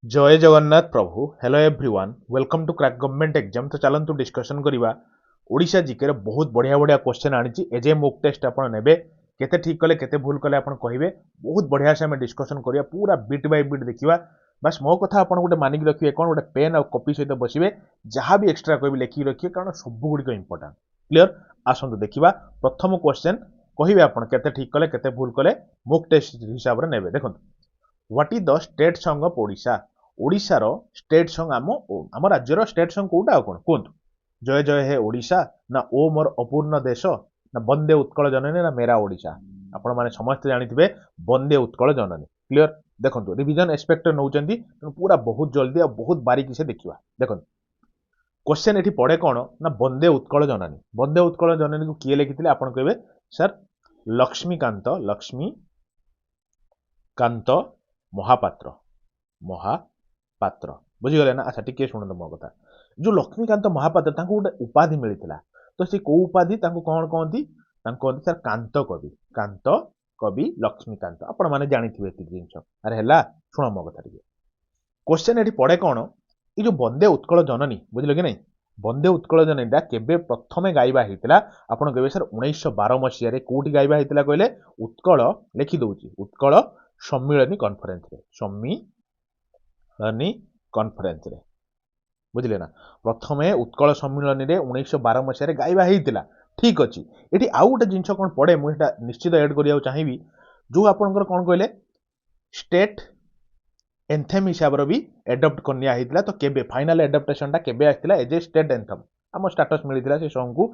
जय जगन्नाथ प्रभु hello everyone welcome to crack government exam. तो चलतु डिस्कशन करवा ओडिशा जीके रे बहुत बढ़िया बढ़िया क्वेश्चन आनी एज ए मोक टेस्ट आप ने केते ठीक कले केते भूल कले आप कहे बहुत बढ़िया से डिस्कशन करवा पूरा बिट बाय बिट देखा। बस मो कथा आप गोटे मानिक रखिए कौन गोटे पेन और कॉपी सहित बसवे जहाँ भी एक्सट्रा कह लिखिक रखिए कारण सब गुड़िक इंपोर्टाट क्लीयर। आसतु देखा प्रथम क्वेश्चन कहे आप केते ठीक कले केते भूल कले मोक टेस्ट हिसाब से ने देखो what is the state song of Odisha. ओडिशार स्टेट सॉन्ग आम राज्यर स्टेट सॉन्ग कोटा कौन कहतु जय जय हे ओडिशा ना ओ मोर अपूर्ण देश ना वंदे उत्कल जननी ना मेरा ओडिशा। आपण माने समस्त जानिथिबे वंदे उत्कल जननी क्लियर। देखंतु रिवीजन एस्पेक्ट नौचंती पूरा बहुत जल्दी और बहुत बारीकी से देखिबा। देखंतु क्वेश्चन एठी पड़े कौन ना वंदे उत्कल जननी। वंदे उत्कल जननी को किए लिखिथिले आपण कहबे सर लक्ष्मीकांत महापात्र महापात्र बुझीगले ना। अच्छा टिके शुणु मो कथा जो लक्ष्मीकांत महापात्र तांको गोटे उपाधि मिलता तो सी को उपाधि तांको कौन कहती कहते सर कांत कवि लक्ष्मीकांत आपण मैंने जानी एति जिन अरे है शुण मो कथा टे क्वेश्चन ये पड़े कौन ये जो वंदे उत्कल जननी बुझल कि नहीं वंदे उत्कल जननीटा केबे प्रथमे गाइबा होता आपड़ कहे सर 1912 मसीह कौटी गाइबा होता कहले उत्कल लिखिदे उत्कल सम्मिलनी कन्फरेन्स रे बुझिले ना। प्रथमे उत्कल सम्मिलनी रे 1912 मसीह गाइबा होता ठीक अच्छी। ये आउ गोटे जिनस कौन पड़े मुझे निश्चित एड करा चाहिए जो आपंकर कौन कहले स्टेट एंथेम हिसाब से भी एडप्ट करनिया होता तो केबे फाइनल एडप्टेशन केबे आसला एज ए स्टेट एंथम आम स्टाटस मिलता से सॉन्ग को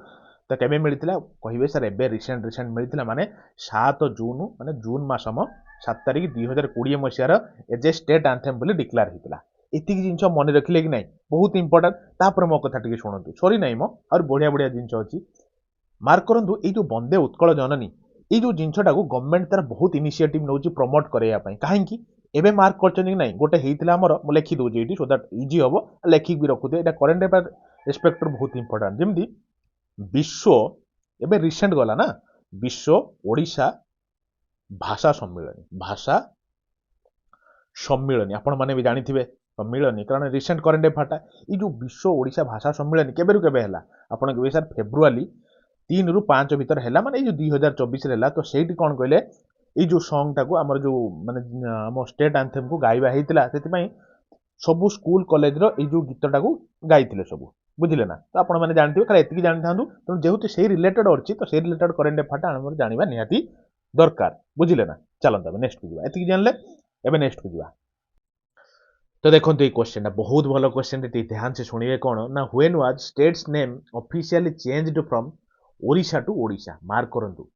तो केबे मिलता कहे सर एबे रिसेंट मिलता माने 7 जून माने जून मासम 7 तारिख 2020 मसीहार एज ए स्टेट एंथेम बोली डिक्लेयर होता। एतिक जिनस मन रखिले कि नहीं बहुत इंपोर्टेंट। तापर मो कथा टिके शुणु सरी ना मो और बढ़िया बढ़िया जिनस अच्छी मार्क करूँ ये जो वंदे उत्कल जननी ये जो जिनटा को गवर्नमेंट तार बहुत इनिशिएटिव नौ प्रमोट करने कहीं एबे मार्क कर नहीं गोटे होता आमर मुझे लिखी दूसरी ये सो दैट इजी हम लिखिक भी रखुए यहाँ करेन्ट अफेयर रेस्पेक्ट बहुत इंपोर्टेंट जमी विश्व एबे रिसेंट गला ना विश्व ओडिशा भाषा सम्मिलनी आपण मैंने भी जानी सम्मिलनी कारण रिसेंट करेन्ट अफेयरटा ये जो विश्व ओडिशा भाषा सम्मिलनी केबेरु केबे हैला आपण कहबे सर फेब्रुआरी 3 ରୁ 5 भितर है माने जो 2024 है तो सही कौन कहले ये जो सॉन्ग टाको आमर जो माने आम स्टेट एंथेम को गाइबा होता से सबू स्कूल कॉलेज रो ये जो गीतटा को गाइथिले सब बुझिले ना। तो आपण मैंने जानते खाली एतिकी जानी था तेणु जेहेतु से रिलेटेड अच्छी तो से रिलेटेड करेन्ट अफेयरटा आम जाना निहाती दरकार बुझिले ना। चलते आम नेक्स्ट को जावा एतिकी जानले एबे नेक्स्ट को जावा। तो देखो ये क्वेश्चन बहुत भल क्वेश्चन ध्यान से शुणिए कौन ना when was states name officially changed from Odisha to Odisha mark करंतु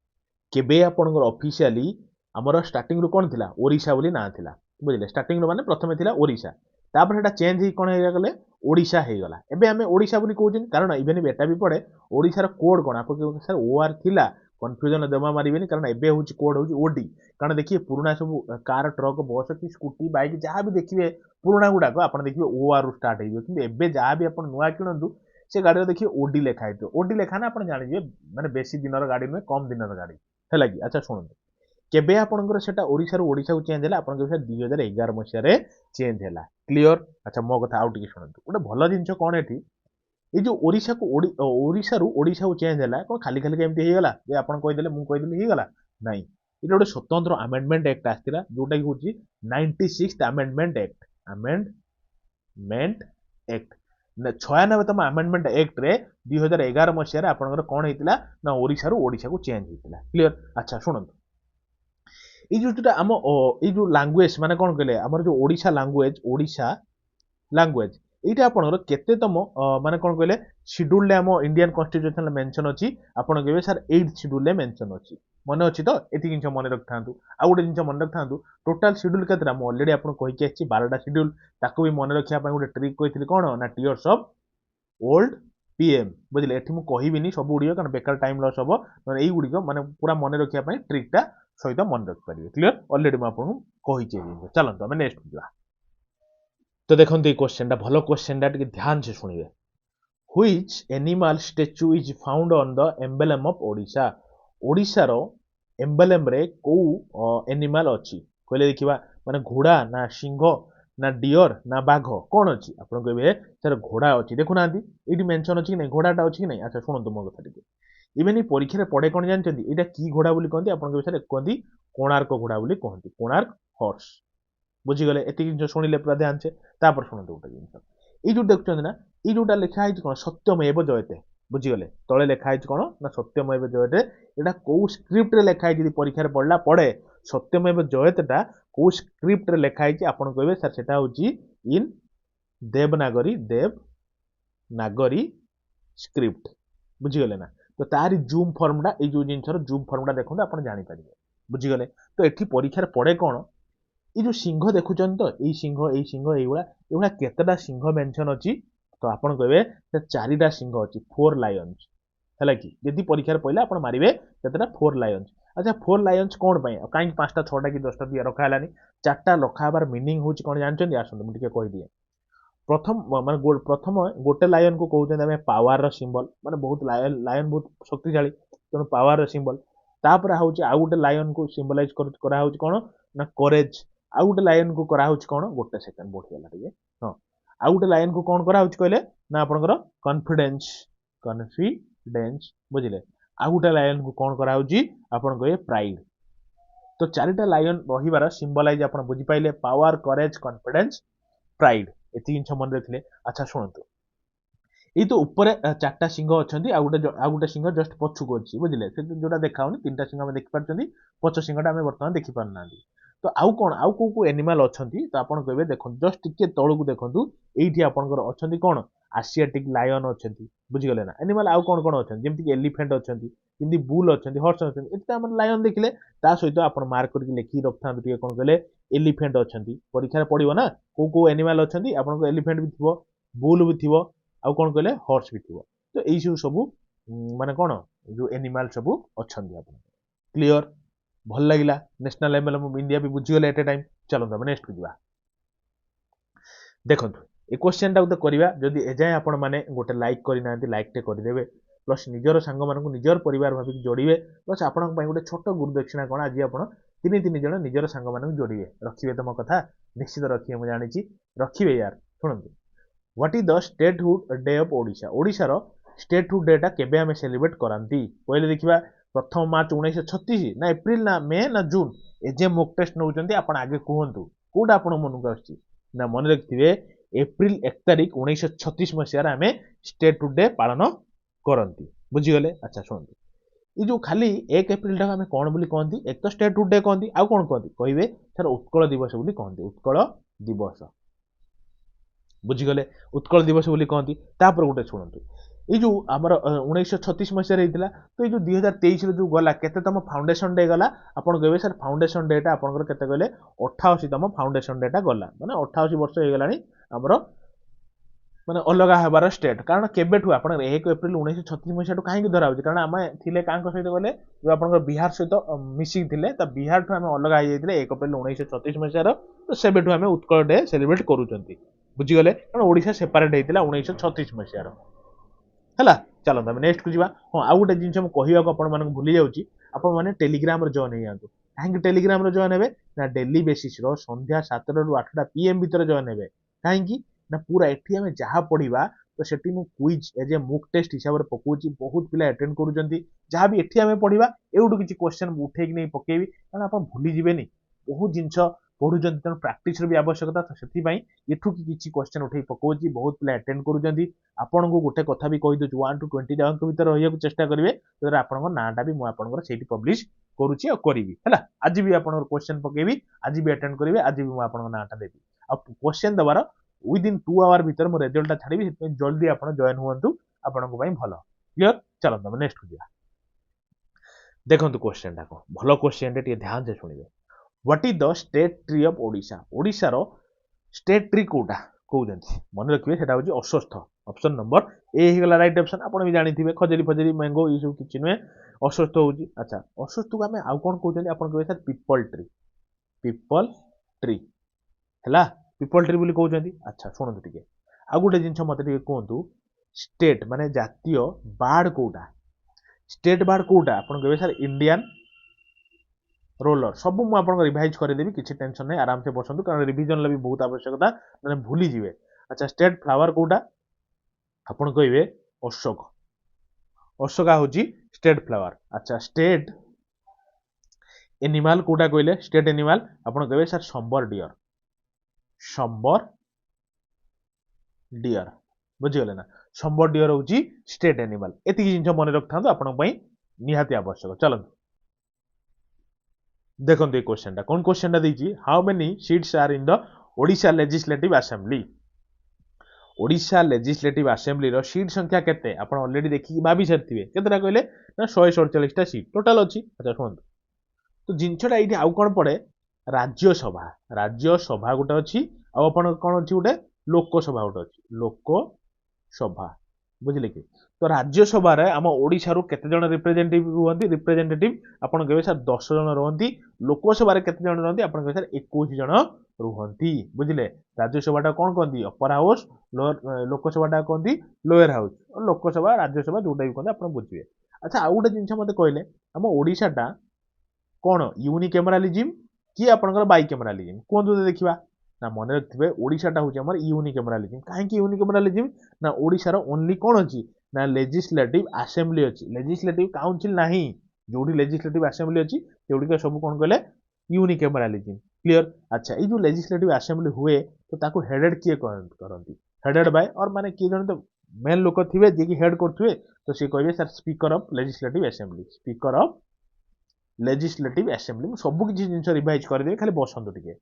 केबे आपनकर ऑफिशियली हमर स्टार्टिंग रो कोन थिला ओडिशा बोली ना थिला बुझिले स्टार्टिंग रो माने प्रथमे थिला ओडिशा तापर हेटा चेंज ही कोन हे गले ओडिशा हे गला एबे हमें ओडिशा बोली कहउछन कारण इवन बेटा भी पड़े ओडिशा रो कोड कोन आप सर ओआर थिला कन्फ्यूजन जमा मारिबेनी कारण एबे होची कोड होची ओडी कारण देखिए पुराना सब कार ट्रक बस की स्कूटी बाइक जहाँ भी देखिए पुराना गुड़ाक आप देखिए ओआर रु स्टार्ट हो कि एबे जहाँ भी आप नुआ किणु से गाड़ी देखिए ओडी लेखा है ओडी लेखा ना आप जानिए माने बेसी दिन गाड़ी नुहे कम दिन गाड़ी है कि। अच्छा शुणु केबे आपनकर सेटा ओडिशा रो ओडिशा को चेंज है आपन 2011 मसीह चेंज है क्लियर। अच्छा मो कथा आउ टिके शुणु गोटे भल जिनस कौन एठी ये जो ओडिशा को ओडिशा रू ओडिशा को चेंज है कौन खाली खाली केमती हो गला जे आपन कहि देले मु कहि देली हो गला नहीं ये गोटे स्वतंत्र अमेंडमेंट एक्ट आस्थिला जोटा कि होची 96th अमेंडमेंट एक्ट 96तम अमेंडमेंट एक्ट रे 2011 मसीह आपनकर कौन होइतिला ना ओडिशा रू ओडिशा को चेंज होइतिला क्लियर। अच्छा शुणନ୍ତୁ ये जोटा आम ये जो लैंग्वेज माने कौन कहले आमर जो ओडिशा लैंग्वेज এইটা আপনার কেতেতম মানে কোন কইলে শিডিউল আম ইন্ডিয়ান কনস্টিट्यूशन मेंशन अछि आपण कहबे सर 8th शिड्यूल मेंशन अछि मने अछि तो एति जिंस मने रखथांतु आ गोटे जिंस मने रखथांतु टोटल शिड्यूल केतरा म ऑलरेडी आपण कहि के अछि 12टा शिड्यूल ताको भी मने रखिया पय गोटे ट्रिक कहितली कोन ना टीयर्स ऑफ ओल्ड पीएम बुझिले एठी मु कहिबिनी सब गुडियो कारण बेकार टाइम लॉस हबो माने एई गुडियो माने पूरा मने रखिया पय ट्रिकटा सहित मने रख परिबे क्लियर ऑलरेडी म आपण कहि चे चलंतो हम नेक्स्ट जा। तो देखो ये क्वेश्चन भल क्वेश्चन ध्यान से शुणिए which animal statue is found on the emblem of Odisha Odisha रो एम्बलम रे को एनिमल अछि कहले देखिबा माने घोड़ा ना सिंह ना डियर ना बाघ कौन अच्छी आप कहे सर घोड़ा अच्छी देखुना ये मेंशन अच्छी कि नहीं घोड़ाटा अच्छी कि नहीं अच्छा शुणु मो कथा टी इवेन ये परीक्षा पड़े कौन जानते यहाँ कि घोड़ा बोली कहते आप कहते कोणार्क घोड़ा बोली कहते कोणार्क हॉर्स बुझीगले एति जिन शुणिले पूरा ध्यान से तापर शुणु गोटे जिन ये जो देखुं ना ये जोटा लिखाई कौन सत्यमेव जयते बुझीगले तले लिखाई कौन ना सत्यमेव जयते यहाँ कौ स्क्रिप्ट लिखाई जी परीक्षा पढ़ला पड़े सत्यमेव जयतेटा कौ स्क्रिप्ट लिखाई आपन कहे सर सेटा होची इन देवनागरी स्क्रिप्ट बुझीगले ना तो तारी जूम फर्मटा ये जो जिनसर जूम फर्मटा देखते आप जानीपर बुझीगले तो ये परीक्षा पड़े कौन ये जो सिंह देखुं तो यही सिंह ये केतटा सिंह मेंशन अच्छी तो आपन कहे चारिटा सिंह अच्छी 4 लायन्स है कि यदि परीक्षा पहले आप मारे केतटा 4 लायन्स अच्छा 4 लायन्स कौन कहीं 5टा 6टा कि 10टा दिया रखा है 4टा रखाबार मीनिंग हूँ कौन जानते आसतु मुझे कहीदिए प्रथम माने प्रथम गोटे लायन को कहते हैं पावर सिंबल माने बहुत लायन बहुत शक्तिशाली तेणु पावर सिंबल तापर हूँ आउ गोटे लायन को सिंबलाइज करा कौन ना करेज आउ गोटे लायन को करा कौन गोटे सेकेंड बढ़ीगला टे हाँ आउ गोटे लायन को कौन करा कहले ना आपंकर कॉन्फिडेंस बुझिले आउ गोटे लायन को कौन करा आपन कहे प्राइड तो चारिटा लायन रहिबार सिंबलाइज आप बुझिपाइले पावर करेज कॉन्फिडेंस प्राइड एति जिन मन रखिले अच्छा शुणु ये तो ऊपर 4टा सिंह अच्छा आउ गोटे सिंह जस्ट पछुक अच्छी बुझिले जोटा देखा 3टा सिंह आम देखिपार पछ सिंहटा आम बर्तमान देखिपार ना तो आउ कौन आउ को एनिमाल अच्छा तो आप कहे देखो जस्ट टिके तौक देखूँ ये आपंकर अच्छा कौन आसियाटिक लायन अच्छा बुझीगले ना एनिमाल आउ कौन कौन अच्छा जमीक एलिफेंट अच्छा जमी बुल अच्छा हर्स अच्छा ये आम लायन देखिले सहित आप मार्क करके लिखिक रखता कौन कहले एलिफेंट अच्छा परीक्षा पड़ो ना कौ एनिमाल अच्छा आपको एलिफेंट भी थी बुल भी थी आउ कौन कहले हर्स भी थी तो यही सब माने कौन जो एनिमाल सब अच्छा क्लीयर भल लगे नेशनल लेवल इंडिया भी बुझीगले एट ए टाइम चलते आम नेक्स्ट को जा देखो ये क्वेश्चन टा करवा जदि एजाए आपण मैंने गोटे लाइक करना लाइकटे करदे प्लस निजर सांग मान निजर परिवार भाविक जोड़े प्लस आपण गोटे छोट गुरु दक्षिणा कौन आज आप 3 जन निजर सांग मान जोड़े रखिए तो मो कथा निश्चित रखिए मुझे जानी रखिए यार शुणु what is the statehood day of Odisha ओडिशार स्टेटहुड डेटा केबे आमे सेलिब्रेट करांती पहले देखिबा प्रथम मार्च 1936 ना एप्रिल ना मे ना जून एजे मॉक टेस्ट नउचंती आपण आगे कहंतु कोडा आपण मनक आछि ना मन रखिथिबे एप्रिल 1 तारिख 1936 मसिया रे आमे स्टेटहुड डे पालन करंती बुझिगले अच्छा सुनंतु ये जो खाली 1 एप्रिल टा आमे कोन बोली कहंती एक तो स्टेटहुड डे कहंती आ कोन कहंती कहिबे सर उत्कल दिवस बोली कहंती उत्कल दिवस बुझीगले उत्कल दिवस बोली कहती तापर गोटे शुणु ये जो आमर 1936 मसीह तो ये जो 2023 जो गला केतम फाउंडेशन डे गला आपन कहबे सर फाउंडेशन डेटा आपनकर केते कहले 88तम फाउंडेशन डेटा गला माने 88 वर्ष हो गलानी हमर माने अलगा हेबार स्टेट कारण केबेठु आपन 1 एप्रिल 1936 मसीह टु काहे धरा होची कारण आमे थिले कांको सहित गले जो आपनकर बिहार सहित मिसिंग थिले त बिहार ठु आमे अलगा हो जाइतिले 1 एप्रिल 1936 मसीह तो सेबेठु आमे उत्कल डे सेलिब्रेट करूचंती बुझीगले कारण ओडिशा सेपरेट होता 1936 मसीहार है चलते आम नेक्स्ट को जी हाँ आउ गोटे जिन कहवाक भूली जाऊँगी आपने टेलीग्राम जॉइन हो जातु कहीं टेलीग्राम जॉइन हे ना डेली बेसीस संध्या 7 ରୁ 8ଟା PM भितर जॉइन हे कहीं ना पूरा एटी आम जहाँ पढ़ा तो सेठी मु क्विज एज ए मुक टेस्ट हिसाब से पकाउची बहुत पिला अटेंड करूछंती जहाँ भी एठी आम पढ़ा एवटू किसी क्वेश्चन उठेक नहीं पकेबी कारण आप भूली जीवेनी बहुत जिनस पढ़ुचंती तेणु प्राक्टिस भी आवश्यकता तो से एठू किसी क्वेश्चन उठे पकाउची बहुत पिला अटेंड करूछंती आपन को गोटे कथा भी कहि दउछु 1 to 20 जगह भीतर रहिया चेष्टा करेंगे तो आपन नाटा भी मुझे से पब्लिश करुच्ची और करी है आज भी आप क्वेश्चन पकेबी आज भी अटेंड करेंगे आज भी मुझे नाटा देवी आ क्वेश्चन देवार विदिन 2 आवर भीतर मो रिजल्ट छाड़ी जल्दी आप जॉइन हूँ आपण भल क्लीयर चलते नेक्स्ट को जा देखो क्वेश्चन टा कौन भल क्वेश्चन टे ध्यान से शुणिबे what is the state tree of Odisha ओडिशार स्टेट ट्री कोटा कहते मन रखिए सेटा होची अश्वत्थ ऑप्शन नंबर ए ही गला राइट ऑप्शन आपण भी जानी थिबे खजरी फजरी मैंगो ये सब किछि नुहे अश्वत्थ होची अच्छा अश्वत्थ को हमें आउ कोन कहते आपण कहबे सर पीपल ट्री हैला पीपल ट्री बोली कहते अच्छा शुणु टिके आउ गोटे जिनस मते टिके कहंतु स्टेट माने जातीय बार्ड कोटा स्टेट बार्ड कोटा आपण कहबे सर इंडियन रोलर सब मु आपको रिवाइज करदेवी किसी टेंशन नहीं आराम से बसंतु कारण रिविजन भी बहुत आवश्यकता ना भूली जीवे। अच्छा स्टेट फ्लावर कोटा आपन कहबे अशोक अशोका हूँ स्टेट फ्लावर। अच्छा स्टेट एनिमाल कोटा कहले स्टेट एनिमाल आपन कहबे सर संबर डियर बुझीगले ना संबर डियर हूँ स्टेट एनिमाल एति जिन मन रखता आपण निहाती आवश्यक। चलते देखो ये क्वेश्चन टा कौन क्वेश्चन टा देछि how many seats are in the Odisha legislative assembly Odisha legislative assembly रो सीट संख्या केते आपण ऑलरेडी देखि भाबी सरथिबे केतेटा कहले ना 147 टा सीट टोटल अछि। अच्छा सुनନ୍ତୁ तो जिनछटा एठी आउ कोन पड़े राज्य सभा गोटे अछि आ आपण कोन अछि गोटे लोकसभा गोटे अछि लोकसभा बुझिले कि तो राज्यसभा रे आम ओडिशा रो केते जण रिप्रेजेंटेटिव आपण कहबे सर 10 जण रहंती लोकसभा रे केते जण रहंती आपण कहबे सर 21 जण रहंती बुझिले। राज्यसभा टा कोन कहंती अपर हाउस लोकसभा टा कहंती लोअर हाउस लोकसभा राज्यसभा जोटा भी कहंती आपण बुझिबे। अच्छा आउ गोटे जिंस मते कहले आम ओडिशा टा कोन यूनिकैमरालिज्म कि आपनकर बाइकैमरालिज्म कोन तो देखिबा ना मन रखिबे ओडिशा हूँ आम यूनिकैमरालिज्म कहीं यूनिकैमरालिज्म ना ओडिशा ओनली कौन अच्छी ना लेजिस्लेटिव असेंबली अच्छी लेजिस्लेटिव काउंसिल नाही जोड़ी लेजिस्लेटिव असेंबली अच्छी जोड़ी सब कौन कहले यूनिकैमरालिज्म क्लियर। अच्छा ये जो लेजिस्लेटिव असेंबली हुए तो ताको हेडेड किए करती हेडेड बाय और माने किए जन तो मेन लोक थे जी हेड करुवे तो सी कहे sir speaker of legislative assembly speaker of legislative assembly सब किसी जिन रिवाइज करदे खाली बसंत टिके।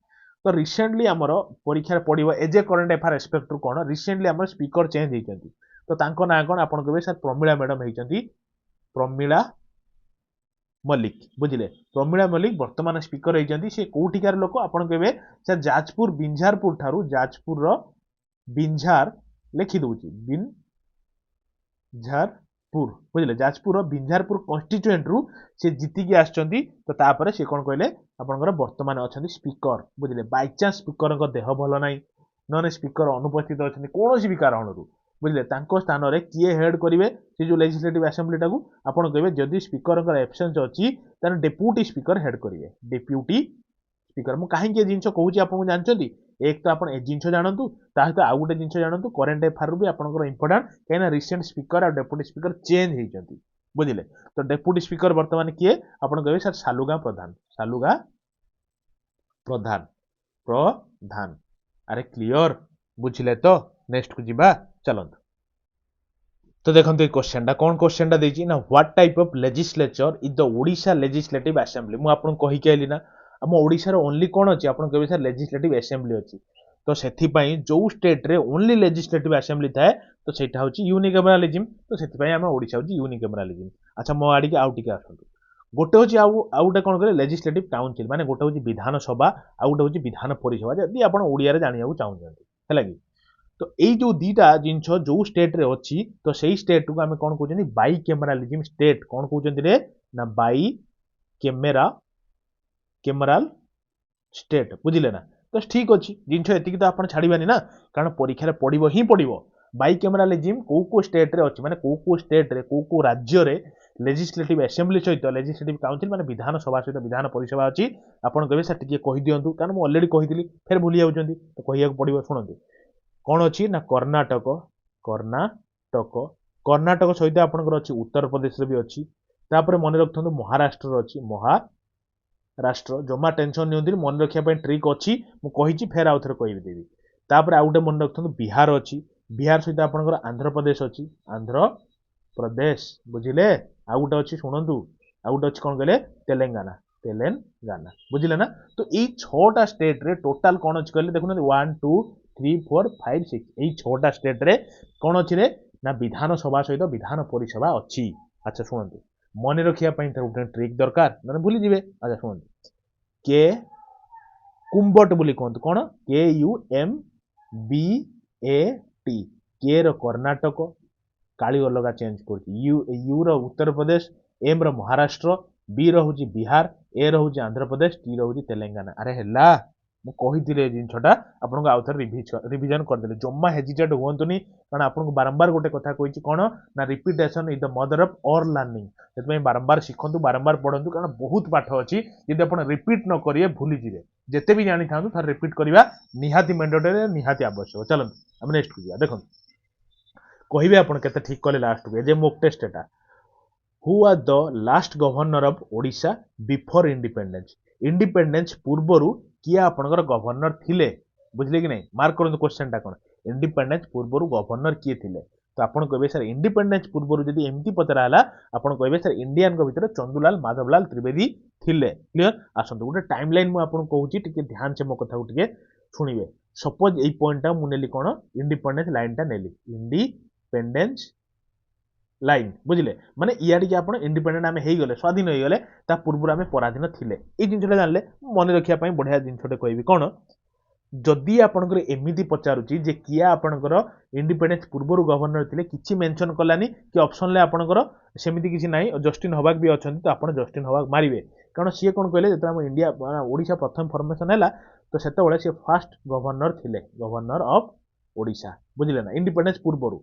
तो रिसेंटली आमर परीक्षा पड़ो as a current affair aspect रू कौन रिसेंटली आम स्पीकर चेंज होती तो तांको ना कौन आप कहे सर प्रमीला मैडम होती प्रमीला मल्लिक बुझिले प्रमीला मल्लिक वर्तमान स्पीकर होती सी कौटिकार लोक आप कहे सर जाजपुर बिंझारपुर ठारू जाजपुर बिंझार लिखि दूची बिंझारपुर बुझिले जाजपुर बिंझारपुर कन्स्टिट्यूएंट रू से जीतिकी आछंती तो तापर से कौन कहले आपनकर वर्तमान अच्छा स्पीकर बुझिले बाई चान्स स्पीकर देह भल ना नने स्पीकर अनुपस्थित अच्छा कौन भी कारण बुझिले स्थान में किए हेड करेंगे से जो लेजिस्लेटिव असेंबली टाकू आपन कहे जदि स्पीकर एब्सेंस अच्छी ताने डेप्यूटी स्पीकर हेड करेंगे डेप्यूटी स्पीकर मु कहीं जिन कहूँ आप जानते एक तो आप जिन जानतु सहित आउ गोटे जिन जानतु करेन्ट अफेयर भी आपंकर इंपोर्टाट कहीं रिसेंट स्पीकर और डेप्यूटी स्पीकर चेंज होती बुझिले। तो डेप्यूटी स्पीकर वर्तमान किए आपन कहे सर सालुगा प्रधान अरे क्लियर बुझिले तो नेक्स्ट को जीवा चलत। तो देखते क्वेश्चन टा कौन क्वेश्चन टा देछि ना what type of legislature is the Odisha legislative assembly मु आपन कहि के आइली ना हम ओडिशा रो ओनली कौन अछि आपन कहबे सर लेजिस्लेटिव असेंबली अछि तो सेथि पई जो स्टेट रे ओनली लेजिस्लेटिव असेंबली थाए तो सेटा होछि यूनिकैमरालिज्म तो सेथि पई हम ओडिशा होछि यूनिकैमरालिज्म। अच्छा मो आडी के आउ टिके आसंतु गोटे होछि आउटे कौन करे लेजिस्लेटिव काउंसिल माने गोटे होछि विधानसभा आउ गोटे होछि विधान परिसभा जदि आपण ओडिया रे जानिया चाहउछन्ती हैला कि तो यही जो दीटा जिनछ जो स्टेट रे अच्छी तो सही स्टेट को आम कौन कहते बाई कैमरालिज्म स्टेट कौन कहते रे ना बाई कैमराल स्टेट बुझिले ना तो ठीक अच्छी जिनछ एति तो आप छाड़बानी ना कारण परीक्षा पड़ो ही पड़ो बाई कैमरालिज्म कौ स्टेट रे अच्छी माने कौ स्टेट रे कौ राज्य रे लेजिस्लेटिव असेंबली सहित लेजिस्लेटिव काउंसिल माने विधानसभा सहित विधान परिसभा अच्छी आपन कहे सर टिके कहि दियंतु कारण मु ऑलरेडी कहितली फेर भूली जाउछन्ती तो कहिया पड़ो शुणंतु कौन अच्छी ना कर्णाटक सहित आपंकर अच्छी उत्तर प्रदेश भी अच्छी तापर मन रखु महाराष्ट्र अच्छी महाराष्ट्र जमा टेंशन नहीं मन रखा ट्रिक अच्छी मुझे फेर आउ थे कहदेवी तापर आउ गए मन रखु बिहार अच्छी बिहार सहित आपंकर आंध्र प्रदेश अच्छी आंध्र प्रदेश बुझिले आउ गोटे अच्छी शुणु आउ गोटे अच्छी कौन कहले तेलंगाना बुझिले ना तो यही 6टा स्टेट रे टोटाल कौन अच्छी कहले देखुना 1 2 3 4 5 6 यही 6टा स्टेट रे कौन अच्छी रे ना विधानसभा सहित विधान परिसभा अच्छी। अच्छा शुणु मन रखा गोटे ट्रिक दरकार ना भूली जीवे। अच्छा शुणु के कुंबट बोली कहतु कौन KUMBAT के रो कर्णाटक काली अलगा चेंज कर यू रो उत्तर प्रदेश एम रो महाराष्ट्र बी रो बिहार ए रो आंध्र प्रदेश टी रो तेलंगाना अरे हेला ମୁଁ କହିଥିଲି ଏ ଜିନିଷଟା ଆପଣଙ୍କୁ ଆଉ ଥରେ ରିଭିଜନ କରିଦେଲି। ଜମା ହେଜିଟେଟ୍ ହୁଅନ୍ତୁନି, କାରଣ ଆପଣଙ୍କୁ ବାରମ୍ବାର ଗୋଟେ କଥା କହିଛି କ'ଣ ନା repetition is the mother of all learning. ସେଥିପାଇଁ ବାରମ୍ବାର ଶିଖନ୍ତୁ, ବାରମ୍ବାର ପଢ଼ନ୍ତୁ, କାରଣ ବହୁତ ପାଠ ଅଛି। ଯଦି ଆପଣ ରିପିଟ୍ ନ କରିବେ ଭୁଲିଯିବେ। ଯେତେ ବି ଜାଣିଥାନ୍ତୁ ଥରେ ରିପିଟ୍ କରିବା ନିହାତି ମ୍ୟାଣ୍ଡେଟୋରୀ, ନିହାତି ଆବଶ୍ୟକ। ଚାଲନ୍ତୁ ଆମେ ନେକ୍ସଟକୁ ଯିବା। ଦେଖନ୍ତୁ କହିବେ ଆପଣ କେତେ ଠିକ୍ କଲେ ଲାଷ୍ଟକୁ। ଏ ଯେ ମୋକ୍ ଟେଷ୍ଟ ଏଟା। Who was the last governor of Odisha before independence? Independence ପୂର୍ବରୁ କିଏ ଆପଣଙ୍କର ଗଭର୍ଣ୍ଣର ଥିଲେ? ବୁଝିଲେ କି ନାହିଁ? ମାର୍କ କରନ୍ତୁ କ୍ୱେଶ୍ଚନଟା କ'ଣ। ଇଣ୍ଡିପେଣ୍ଡେନ୍ସ ପୂର୍ବରୁ ଗଭର୍ଣ୍ଣର କିଏ ଥିଲେ? ତ ଆପଣ କହିବେ ସାର୍ ଇଣ୍ଡିପେଣ୍ଡେନ୍ସ ପୂର୍ବରୁ ଯଦି ଏମିତି ପଚରା ହେଲା, ଆପଣ କହିବେ ସାର୍ ଇଣ୍ଡିଆନଙ୍କ ଭିତରେ ଚନ୍ଦୁଲାଲ ମାଧବଲାଲ ତ୍ରିବେଦୀ ଥିଲେ। କ୍ଲିୟର? ଆସନ୍ତୁ ଗୋଟେ ଟାଇମ୍ ଲାଇନ୍ ମୁଁ ଆପଣଙ୍କୁ କହୁଛି, ଟିକେ ଧ୍ୟାନ ସେ ମୋ କଥାକୁ ଟିକେ ଶୁଣିବେ। ସପୋଜ ଏଇ ପଏଣ୍ଟଟା ମୁଁ ନେଲି କ'ଣ, ଇଣ୍ଡିପେଣ୍ଡେନ୍ସ ଲାଇନଟା ନେଲି, ଇଣ୍ଡିପେଣ୍ଡେନ୍ସ ଲାଇନ୍, ବୁଝିଲେ? ମାନେ ଇଆଡ଼ିକି ଆପଣ ଇଣ୍ଡିପେଣ୍ଡେଣ୍ଟ ଆମେ ହେଇଗଲେ, ସ୍ୱାଧୀନ ହେଇଗଲେ, ତା ପୂର୍ବରୁ ଆମେ ପରାଧୀନ ଥିଲେ। ଏଇ ଜିନିଷଟା ଜାଣିଲେ ମନେ ରଖିବା ପାଇଁ ବଢ଼ିଆ ଜିନିଷଟେ କହିବି। କ'ଣ ଯଦି ଆପଣଙ୍କର ଏମିତି ପଚାରୁଛି ଯେ କିଏ ଆପଣଙ୍କର ଇଣ୍ଡିପେଣ୍ଡେନ୍ସ ପୂର୍ବରୁ ଗଭର୍ଣ୍ଣର ଥିଲେ, କିଛି ମେନସନ୍ କଲାନି କି ଅପସନ୍ରେ ଆପଣଙ୍କର ସେମିତି କିଛି ନାହିଁ, ଜଷ୍ଟିନ୍ ହବାକ ବି ଅଛନ୍ତି, ତ ଆପଣ ଜଷ୍ଟିନ୍ ହବାକ ମାରିବେ। କାରଣ ସିଏ କ'ଣ କହିଲେ, ଯେତେବେଳେ ଆମ ଇଣ୍ଡିଆ ଓଡ଼ିଶା ପ୍ରଥମ ଫର୍ମେସନ୍ ହେଲା, ତ ସେତେବେଳେ ସିଏ ଫାଷ୍ଟ ଗଭର୍ଣ୍ଣର ଥିଲେ, ଗଭର୍ଣ୍ଣର ଅଫ୍ ଓଡ଼ିଶା। ବୁଝିଲେ ନା? ଇଣ୍ଡିପେଣ୍ଡେନ୍ସ ପୂର୍ବରୁ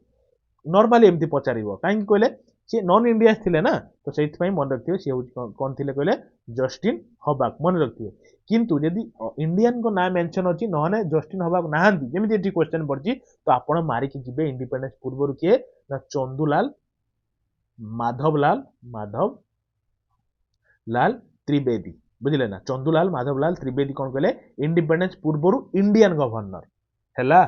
ନର୍ମାଲି ଏମିତି ପଚାରିବ, କାହିଁକି କହିଲେ ସିଏ ନନ୍ ଇଣ୍ଡିଆନ୍ସ ଥିଲେ ନା, ତ ସେଇଥିପାଇଁ ମନେ ରଖିଥିବେ ସିଏ ହେଉଛି କ'ଣ ଥିଲେ କହିଲେ, ଜଷ୍ଟିନ୍ ହବାକ। ମନେ ରଖିଥିବେ। କିନ୍ତୁ ଯଦି ଇଣ୍ଡିଆନଙ୍କ ନାଁ ମେନସନ୍ ଅଛି, ନହେଲେ ଜଷ୍ଟିନ୍ ହବାକ ନାହାନ୍ତି, ଯେମିତି ଏଠି କ୍ୱେଶ୍ଚନ୍ ପଡ଼ିଛି, ତ ଆପଣ ମାରିକି ଯିବେ ଇଣ୍ଡିପେଣ୍ଡେନ୍ସ ପୂର୍ବରୁ କିଏ ନା ଚନ୍ଦୁଲାଲ ମାଧବଲାଲ ତ୍ରିବେଦୀ। ବୁଝିଲେ ନା? ଚନ୍ଦୁଲାଲ ମାଧବଲାଲ ତ୍ରିବେଦୀ କ'ଣ କହିଲେ, ଇଣ୍ଡିପେଣ୍ଡେନ୍ସ ପୂର୍ବରୁ ଇଣ୍ଡିଆନ ଗଭର୍ଣ୍ଣର ହେଲା।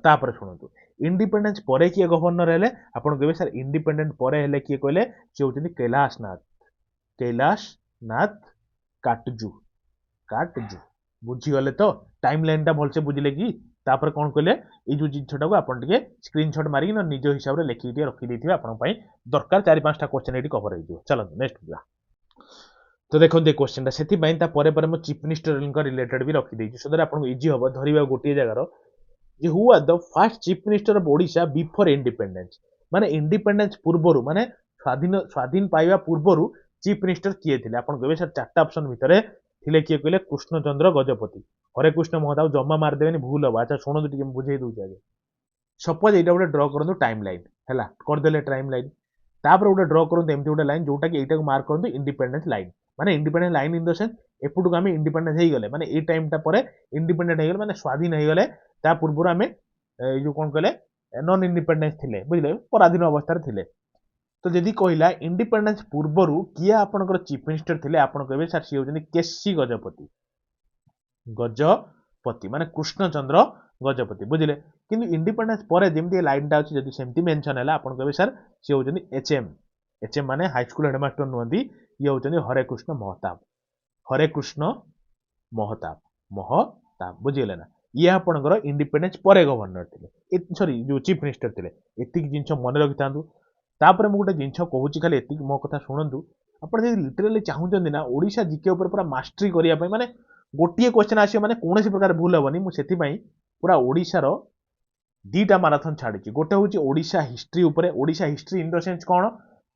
ତାପରେ ଶୁଣନ୍ତୁ, ଇଣ୍ଡିପେଣ୍ଡେନ୍ସ ପରେ କିଏ ଗଭର୍ଣ୍ଣର ହେଲେ? ଆପଣ କହିବେ ସାର୍ ଇଣ୍ଡିପେଣ୍ଡେଣ୍ଟ ପରେ ହେଲେ କିଏ କହିଲେ, ସେ ହେଉଛନ୍ତି କୈଳାସ ନାଥ କାଟଜୁ। ବୁଝିଗଲେ ତ? ଟାଇମ୍ ଲାଇନଟା ଭଲସେ ବୁଝିଲେ କି? ତାପରେ କ'ଣ କହିଲେ, ଏଇ ଯୋଉ ଜିନିଷଟାକୁ ଆପଣ ଟିକେ ସ୍କ୍ରିନଶଟ ମାରିକି ନିଜ ହିସାବରେ ଲେଖିକି ଟିକେ ରଖିଦେଇଥିବେ, ଆପଣଙ୍କ ପାଇଁ ଦରକାର। 4-5ଟା କ୍ୱେଶ୍ଚନ ଏଠି କଭର ହେଇଯିବ। ଚାଲନ୍ତୁ ନେକ୍ସଟ ଯିବା। ତ ଦେଖନ୍ତୁ ଏ କ୍ୱେଶ୍ଚନଟା, ସେଥିପାଇଁ ତା ପରେ ପରେ ମୁଁ ଚିଫ୍ ମିନିଷ୍ଟରଙ୍କ ରିଲେଟେଡ୍ ବି ରଖିଦେଇଛି, ସୋ ଦ୍ୟାଟ୍ ଆପଣଙ୍କୁ ଇଜି ହବ ଧରିବା ଗୋଟିଏ ଜାଗାର ଯେ who are the first chief minister of Odisha before independence. ମାନେ ଇଣ୍ଡିପେଣ୍ଡେନ୍ସ ପୂର୍ବରୁ, ମାନେ ସ୍ୱାଧୀନ ପାଇବା ପୂର୍ବରୁ ଚିଫ୍ ମିନିଷ୍ଟର କିଏ ଥିଲେ? ଆପଣ କହିବେ ସାର୍ 4ଟା ଅପସନ୍ ଭିତରେ ଥିଲେ କିଏ କହିଲେ, କୃଷ୍ଣଚନ୍ଦ୍ର ଗଜପତି। ହରେକୃଷ୍ଣ ମହତାବ ଜମା ମାରିଦେବେନି, ଭୁଲ ହବ। ଆଚ୍ଛା ଶୁଣନ୍ତୁ ଟିକେ ମୁଁ ବୁଝେଇ ଦେଉଛି ଆগে। ସପୋଜ ଏଇଟା ଗୋଟେ ଡ୍ର କରନ୍ତୁ ଟାଇମ୍ ଲାଇନ୍ ହେଲା, କରିଦେଲେ ଟାଇମ୍ ଲାଇନ୍। ତାପରେ ଗୋଟେ ଡ୍ର କରନ୍ତୁ ଏମିତି ଗୋଟେ ଲାଇନ୍, ଯୋଉଟାକି ଏଇଟାକୁ ମାର୍କ କରନ୍ତୁ ଇଣ୍ଡିପେଣ୍ଡେନ୍ସ ଲାଇନ୍। ମାନେ independence line in the sense ଏପଟକୁ ଆମେ ଇଣ୍ଡିପେଣ୍ଡେନ୍ସ ହେଇଗଲେ, ମାନେ ଏଇ ଟାଇମଟା ପରେ ଇଣ୍ଡିପେଣ୍ଡେଣ୍ଟ ହେଇଗଲେ, ମାନେ ସ୍ୱାଧୀନ ହେଇଗଲେ, ତା ପୂର୍ବରୁ ଆମେ ଏଇ ଯୋଉ କ'ଣ କହିଲେ ନନ୍ ଇଣ୍ଡିପେଣ୍ଡେନ୍ସ ଥିଲେ, ବୁଝିଲେ, ପରାଧୀନ ଅବସ୍ଥାରେ ଥିଲେ। ତ ଯଦି କହିଲା ଇଣ୍ଡିପେଣ୍ଡେନ୍ସ ପୂର୍ବରୁ କିଏ ଆପଣଙ୍କର ଚିଫ୍ ମିନିଷ୍ଟର ଥିଲେ, ଆପଣ କହିବେ ସାର୍ ସିଏ ହେଉଛନ୍ତି କେସି ଗଜପତି। ମାନେ କୃଷ୍ଣଚନ୍ଦ୍ର ଗଜପତି। ବୁଝିଲେ? କିନ୍ତୁ ଇଣ୍ଡିପେଣ୍ଡେନ୍ସ ପରେ ଯେମିତି ଏ ଲାଇନଟା ଅଛି, ଯଦି ସେମିତି ମେନସନ୍ ହେଲା, ଆପଣ କହିବେ ସାର୍ ସିଏ ହେଉଛନ୍ତି ଏଚଏମ୍ ମାନେ ହାଇସ୍କୁଲ ହେଡମାଷ୍ଟର ନୁହନ୍ତି, ଇଏ ହେଉଛନ୍ତି ହରେକୃଷ୍ଣ ମହତାବ। ବୁଝିଗଲେ ନା? ଇଏ ଆପଣଙ୍କର ଇଣ୍ଡିପେଣ୍ଡେନ୍ସ ପରେ ଗଭର୍ଣ୍ଣର ଥିଲେ, ସରି ଯୋଉ ଚିଫ୍ ମିନିଷ୍ଟର ଥିଲେ। ଏତିକି ଜିନିଷ ମନେ ରଖିଥାନ୍ତୁ। ତାପରେ ମୁଁ ଗୋଟେ ଜିନିଷ କହୁଛି, ଖାଲି ଏତିକି ମୋ କଥା ଶୁଣନ୍ତୁ। ଆପଣ ଯଦି ଲିଟରାଲି ଚାହୁଁଛନ୍ତି ନା ଓଡ଼ିଶା ଜିକେ ଉପରେ ପୁରା ମାଷ୍ଟରି କରିବା ପାଇଁ, ମାନେ ଗୋଟିଏ କ୍ୱେଶ୍ଚନ ଆସିବ, ମାନେ କୌଣସି ପ୍ରକାର ଭୁଲ ହେବନି, ମୁଁ ସେଥିପାଇଁ ପୁରା ଓଡ଼ିଶାର 2ଟା ମାରାଥନ ଛାଡ଼ିଛି। ଗୋଟେ ହେଉଛି ଓଡ଼ିଶା ହିଷ୍ଟ୍ରି ଉପରେ। Odisha history in the sense କ'ଣ,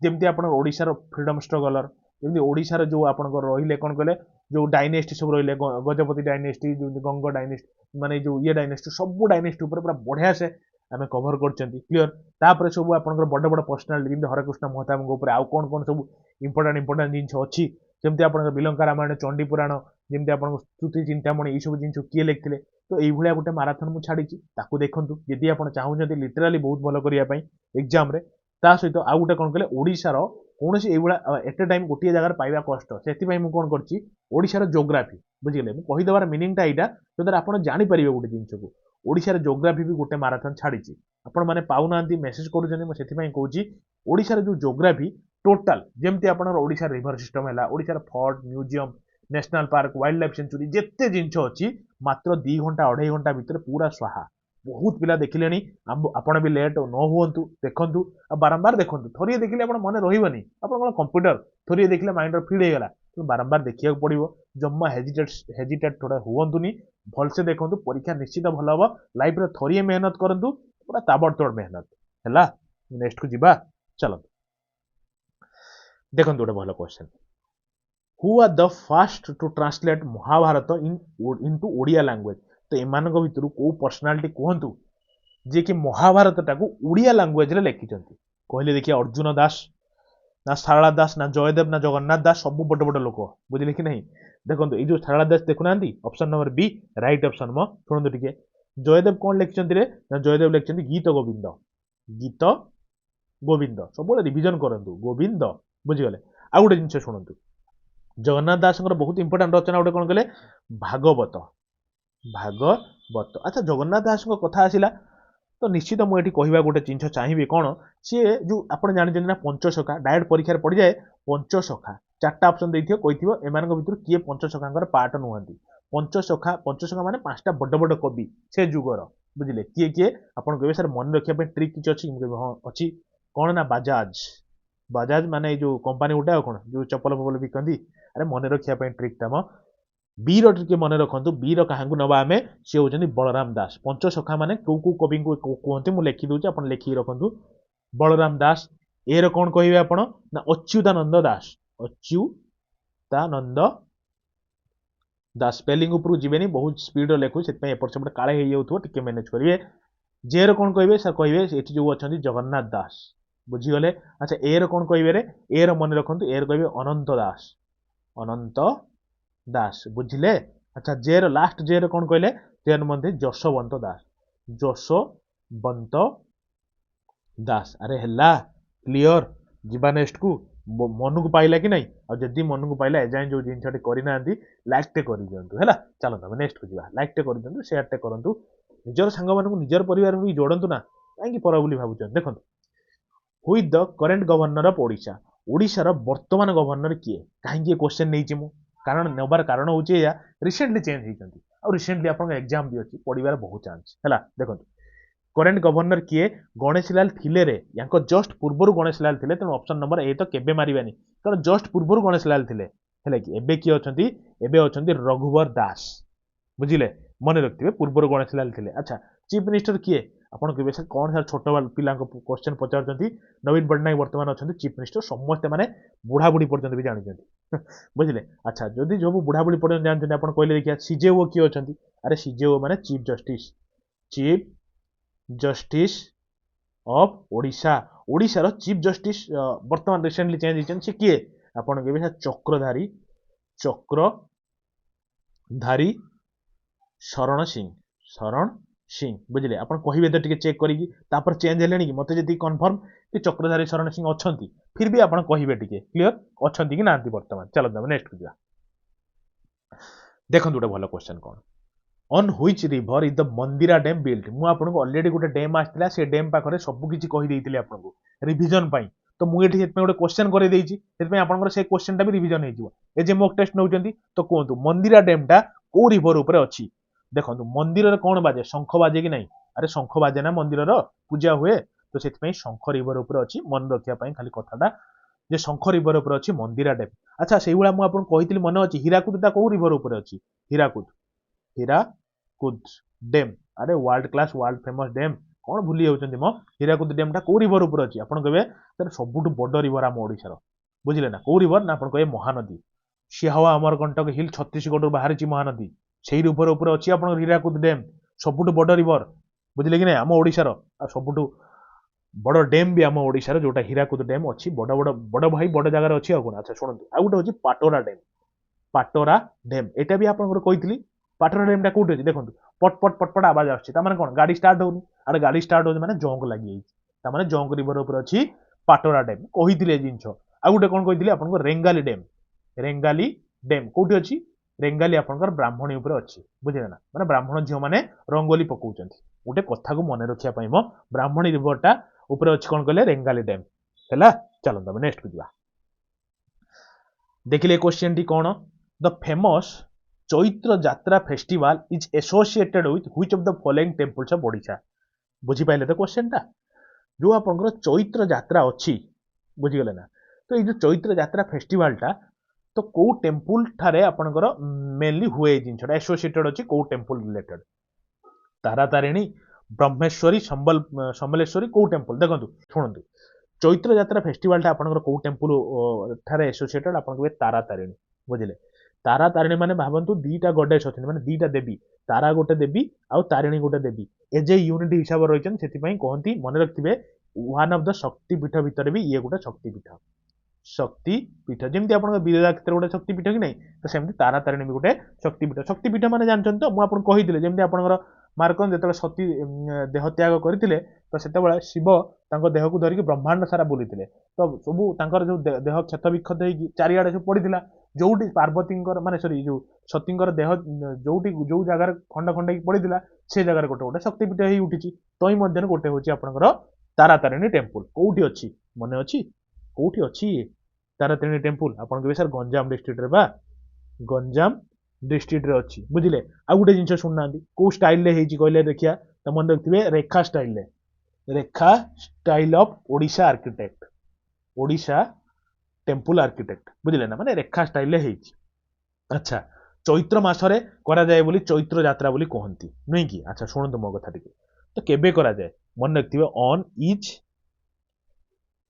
ଯେମିତି ଆପଣଙ୍କ ଓଡ଼ିଶାର ଫ୍ରିଡମ୍ ଷ୍ଟ୍ରଗଲର, ଯେମିତି ଓଡ଼ିଶାର ଯୋଉ ଆପଣଙ୍କର ରହିଲେ କ'ଣ କହିଲେ, ଯୋଉ ଡାଇନେଷ୍ଟି ସବୁ ରହିଲେ, ଗଜପତି ଡାଇନେଷ୍ଟି, ଯେମିତି ଗଙ୍ଗ ଡାଇନେଷ୍ଟି, ମାନେ ଯୋଉ ଇଏ ଡାଇନେଷ୍ଟି, ସବୁ ଡାଇନେଷ୍ଟି ଉପରେ ପୁରା ବଢ଼ିଆ ସେ ଆମେ କଭର କରିଛନ୍ତି। କ୍ଲିୟର? ତାପରେ ସବୁ ଆପଣଙ୍କର ବଡ଼ ବଡ଼ ପର୍ସନାଲିଟି, ଯେମିତି ହରେକୃଷ୍ଣ ମହତାବଙ୍କ ଉପରେ ଆଉ କ'ଣ କ'ଣ ସବୁ ଇମ୍ପୋର୍ଟାଣ୍ଟ ଜିନିଷ ଅଛି, ଯେମିତି ଆପଣଙ୍କର ବିଲଙ୍କା ରାମାୟଣ, ଚଣ୍ଡୀ ପୁରାଣ, ଯେମିତି ଆପଣଙ୍କ ସ୍ତୁତି ଚିନ୍ତାମଣି, ଏଇସବୁ ଜିନିଷ କିଏ ଲେଖିଥିଲେ। ତ ଏଇଭଳିଆ ଗୋଟେ ମାରାଥନ ମୁଁ ଛାଡ଼ିଛି, ତାକୁ ଦେଖନ୍ତୁ ଯଦି ଆପଣ ଚାହୁଁଛନ୍ତି ଲିଟରାଲି ବହୁତ ଭଲ କରିବା ପାଇଁ ଏକ୍ଜାମରେ। ତା ସହିତ ଆଉ ଗୋଟେ କ'ଣ କହିଲେ, ଓଡ଼ିଶାର କୌଣସି ଏଇଭଳିଆ ଏଟ୍ ଏ ଟାଇମ୍ ଗୋଟିଏ ଜାଗାରେ ପାଇବା କଷ୍ଟ, ସେଥିପାଇଁ ମୁଁ କ'ଣ କରିଛି, ଓଡ଼ିଶାର ଜୋଗ୍ରାଫି। ବୁଝିଲେ? ମୁଁ କହିଦେବାର ମିନିଂଟା ଏଇଟା, ଯଦ୍ୱାରା ଆପଣ ଜାଣିପାରିବେ ଗୋଟେ ଜିନିଷକୁ। ଓଡ଼ିଶାର ଜୋଗ୍ରାଫି ବି ଗୋଟେ ମାରାଥନ ଛାଡ଼ିଛି, ଆପଣମାନେ ପାଉନାହାନ୍ତି, ମେସେଜ କରୁଛନ୍ତି, ମୁଁ ସେଥିପାଇଁ କହୁଛି ଓଡ଼ିଶାର ଯୋଉ ଜୋଗ୍ରାଫି ଟୋଟାଲ, ଯେମିତି ଆପଣଙ୍କର ଓଡ଼ିଶାର ରିଭର ସିଷ୍ଟମ ହେଲା, ଓଡ଼ିଶାର fort, museum, national park, wildlife sanctuary, ଯେତେ ଜିନିଷ ଅଛି ମାତ୍ର 2 ଘଣ୍ଟା 2.5 ଘଣ୍ଟା ଭିତରେ ପୁରା ସ୍ୱାହା। ବହୁତ ପିଲା ଦେଖିଲେଣି, ଆପଣ ବି ଲେଟ୍ ନ ହୁଅନ୍ତୁ, ଦେଖନ୍ତୁ, ଆଉ ବାରମ୍ବାର ଦେଖନ୍ତୁ। ଥରିଏ ଦେଖିଲେ ଆପଣ ମନେ ରହିବନି, ଆପଣ କ'ଣ କମ୍ପ୍ୟୁଟର ଥରିଏ ଦେଖିଲେ ମାଇଣ୍ଡର ଫିଡ୍ ହେଇଗଲା, ବାରମ୍ବାର ଦେଖିବାକୁ ପଡ଼ିବ। ଜମା ହେଜିଟେଟ୍ ଥୋଡ଼ା ହୁଅନ୍ତୁନି, ଭଲସେ ଦେଖନ୍ତୁ, ପରୀକ୍ଷା ନିଶ୍ଚିତ ଭଲ ହବ। ଲାଇଫରେ ଥରିଏ ମେହନତ କରନ୍ତୁ, ପୁରା ତାବଡ଼ତୋଡ଼ ମେହନତ ହେଲା। ନେକ୍ସଟକୁ ଯିବା, ଚାଲନ୍ତୁ। ଦେଖନ୍ତୁ ଗୋଟେ ଭଲ question, who are the first to translate Mahabharata into Odia language तो एमानक भितर को पर्सनालिटी कहतु जे कि महाभारत टाकू ओडिया लैंग्वेज रे लिखिछंती कहले देखिए अर्जुन दास ना सारला दास ना जयदेव ना जगन्नाथ दास सब बड़ बड़ लोक बुझिले कि नहीं देखो ये जो सारला दास देखुना option number B right option म शुणु टिके जयदेव कौन लिखिछंती रे ना जयदेव लिखिछंती गीत गोविंद गीत गोविंद सब रिविजन करंतु गोविंद बुझिगले आ गोटे जिनस शुणु जगन्नाथ दास बहुत इंपोर्टाट रचना गोटे कौन कहले भागवत भागवत अच्छा जगन्नाथ दास कथा आसिला तो निश्चित मुझे कहवा गोटे जिन चाहिए कौन सी जो आप जानते ना पंचसखा डायरेक्ट परीक्षा पड़ जाए पंचसखा चार्टा ऑप्शन देखिए कही एम भर किए पंचसखा पार्ट नुहति पंचसखा माने पांचटा बड़ बड़ कवि से जुगर बुझिले किए किए आपन कहबे सर मन रखिया ट्रिक किछ अछि हाँ अच्छी कौन ना बजाज बजाज माने जो कंपनी गोटे कौन जो चप्पल फपल बिकती अरे मन रखिया ट्रिक टाम बीर टिके मन रखु बीर क्या नवा आम सी होती बलराम दास पंचसखा माने कौ कौ कवि को कहते मुझे लिखी दूसरी आप लिखिक रखु बलराम दास ए कौन कहे आप ना अच्युतानंद दास अच्युतानंद दास स्पेलिंग उपरू जीवेनी बहुत स्पीड लिखु से एपट सेपट काले हो टे मैनेज करेंगे जे कौन कहे सर कहे ये जो अच्छा जगन्नाथ दास बुझीगले अच्छा ए कौन कहे ए मन रखु ए कहे अनंत दास अनंत दास बुझिले अच्छा जेर लास्ट जेर कौन कहले जेर मध्य जशवंत दास जशवंत दास अरे हेला क्लियर जीवा नेक्स्ट को मन को पाइला कि नहीं और जदि मन को पाइला एजाए जो जिनसटी करना लाइक टे कर दिंतु है चलता नेक्स्ट को जा लाइक टे कर दिंतु शेयर टे करूँ निजर सांग मानू निजर परिवार भी जोड़तु ना कहीं पर बोली भावुं देखो who is the current governor of Odisha ओडिशार वर्तमान गवर्नर किए कहीं क्वेश्चन नहीं मु कारण नबार कारण हूँ या रिसेंटली चेंज होती और रिसेंटली आप एग्जाम भी अच्छी पढ़ार बहुत चांस है देखो करेन्ट गवर्नर किए गणेश लाल थिले रे या जस्ट पूर्वर गणेश लाल थिले तेणु ऑप्शन नंबर ए तो केबे मारिबानी कारण जस्ट पूर्वर गणेश लाल थिले है कि एबे किए अछंती एबे अछंती रघुवर दास बुझिले मन रखिए पूर्वर गणेश लाल थिले अच्छा चीफ मिनिस्टर किए आपन कहबे सर कौन सर छोट पिला क्वेश्चन पचार नवीन पट्टनायक वर्तमान अच्छा चीफ मिनिस्टर समस्ते माने बुढ़ा बुढ़ी पर्यटन भी जानते बुझिले अच्छा जदि जो बुढ़ा बुढ़ी पर्यटन जानते आप कहले देखिए सीजेओ किए अच्छा अरे सीजेओ माने चीफ जस्टिस ऑफ ओडिशा ओडिशार चीफ जस्टिस वर्तमान रिसेंटली चेंज होती से किए आपन कहबे चक्रधारी शरण सिंह बुझिले आप कहे तो टे चेक करी चेंज है कि मत जी कन्फर्म कि चक्रधारी शरण सिंह अच्छा फिर भी आप कहे टे क्लीयर अच्छा कि ना बर्तमान चलो नेक्स्ट को जा देखो गोटे भल क्वेश्चन कौन on which river is the Mandira dam built मु आपको ऑलरेडी गोटे डैम आसला से डैम पाखरे सब किछि कहि देइतिले आपको रिवीजन पाई तो मुझे गोटे क्वेश्चन कर देइछि से क्वेश्चन टा भी रिवीजन हो ए जे मॉक टेस्ट नौचंती तो कहतु मंदिरा डैम टा को रिवर ऊपर अछि देखो मंदिर रे कौन बाजे शंख बाजे कि नहीं अरे शंख बाजे ना मंदिर पूजा हुए तो से शंख रिवर ऊपर अछि मन रखिया पाई खाली कथाटा जे शंख रिवर ऊपर अछि मंदिरा डैम अच्छा से हुआ मु आपन कहितली मन अछि हीराकुदटा को रिवर ऊपर अछि हीराकुद डैम अरे world class world famous dam कौन भूली जाउछन्ती म हीराकुद डैम टा को रिवर ऊपर अछि आपन कहबे सर सबुठु बड़ रिवर आम ओडिशार बुझिले ना को रिवर ना आपन कहबे महानदी सिहावा अमरकंटक हिल छत्तीसगढ़ बाहर महानदी से रिवर ऊपर अच्छी आप हीराकुद डैम सबुठु बड़ रिवर बुझिले कि नहीं आम ओडिशार आ सबुठु बड़ डैम भी आम ओडिशार जोटा हीराकुद डैम अच्छी बड़ बड़ बड़ भाई बड़ जगार अच्छी आउन अच्छा शुणु आ गोटे हूँ पाटोरा डैम एटा भी आपको कही पाटोरा डैम टा कौटी अच्छी देखो पटपट पटपट आवाज आसान कौन गाड़ी स्टार्ट होनी आरे गाड़ी स्टार्ट हो मैंने जंक लगी जाए जंक रिवर ऊपर अच्छी पाटोरा डैम कही जिनस आ गोटे कौन कही आपको रेंगाली डैम कौटी अच्छी रेंगाली आपंकर ब्राह्मणी ऊपर अच्छी बुझे ना माने ब्राह्मण झील मैंने रंगोली पकाउछन गोटे कथा को मन रखिया पाई म ब्राह्मणी रिवरटा ऊपर अच्छी कौन कहले रेंगाली डैम है चलो नेक्स्ट को जा देखिले क्वेश्चन टी कौन the famous Chaitra Jatra festival is associated with which of the following temples of Odisha बुझी पाइले तो क्वेश्चन टा जो आपंकर चैत्र जात्रा अच्छी बुझीगले ना तो ये जो चैत्र जात्रा फेस्टिवल टा तो कौ टेम्पल ठारे आपनकर मेनली हुए जिनसटा एसोसिएटेड अच्छी कौ टेम्पल रिलेटेड तारातारिणी ब्रह्मेश्वरी समलेश्वरी कौ टेम्पल देखो शुणु चैत्र जात्रा फेस्टिवल टा आपनकर कौ टेम्पल ठारे एसोसिएटेड आपन कहबे तारातारिणी बुझिले तारा तारिणी माने भाबंतु दीटा गॉडेस अछन माने दीटा देवी तारा गोटे देवी आउ तारिणी गोटे देवी एज ए यूनिट हिसाब रहिछन सेति पई कहंती मन रखथिबे वन ऑफ द शक्ति पीठ भितर भी ये गोटे शक्ति पीठ शक्ति पीठ जमी आप विरजा क्षेत्र गोटे शक्ति पीठ कि नहीं तो सेमती तारा तारिणी भी गोटे शक्ति पीठ माने जानछन तो मु आपन कहिदिले जमी आपनकर मार्कन जेतले सती देह त्याग करथिले तो सेतेबेले शिव तांको देह को धरिक ब्रह्मांड सारा बुलिथिले तो सबु तांकर जो देह क्षत विक्षत होई चारियाडे से पड़िथिला जोटी पार्वतींकर माने सॉरी जो सतींकर देह जोटी जो जगार खंड खंड होई पड़िथिला से जगार गोटे गोटे शक्ति पीठ होई उठिची तोई मध्यन गोटे होची आपनकर तारा तारिणी टेम्पल कोउठी अछि मने अछि कोउठी अछि तारा तारिणी टेम्पल आपन के सर गंजाम डिस्ट्रिक्ट रे बा गंजाम डिस्ट्रिक्ट रे अछि बुझिले आ गुटे जिंस सुननांदी को स्टाइल रे हेची कहले देखिया त मन रखथिबे रेखा style of Odisha architect Odisha temple architect बुझिले ना माने रेखा स्टाइल रे हेची अच्छा चैत्र मासरे करा जाय बोली चैत्र यात्रा बोली कहंती नै कि अच्छा सुनंतु मो कथा टिके तो केबे करा जाय मन रखथिबे ऑन इच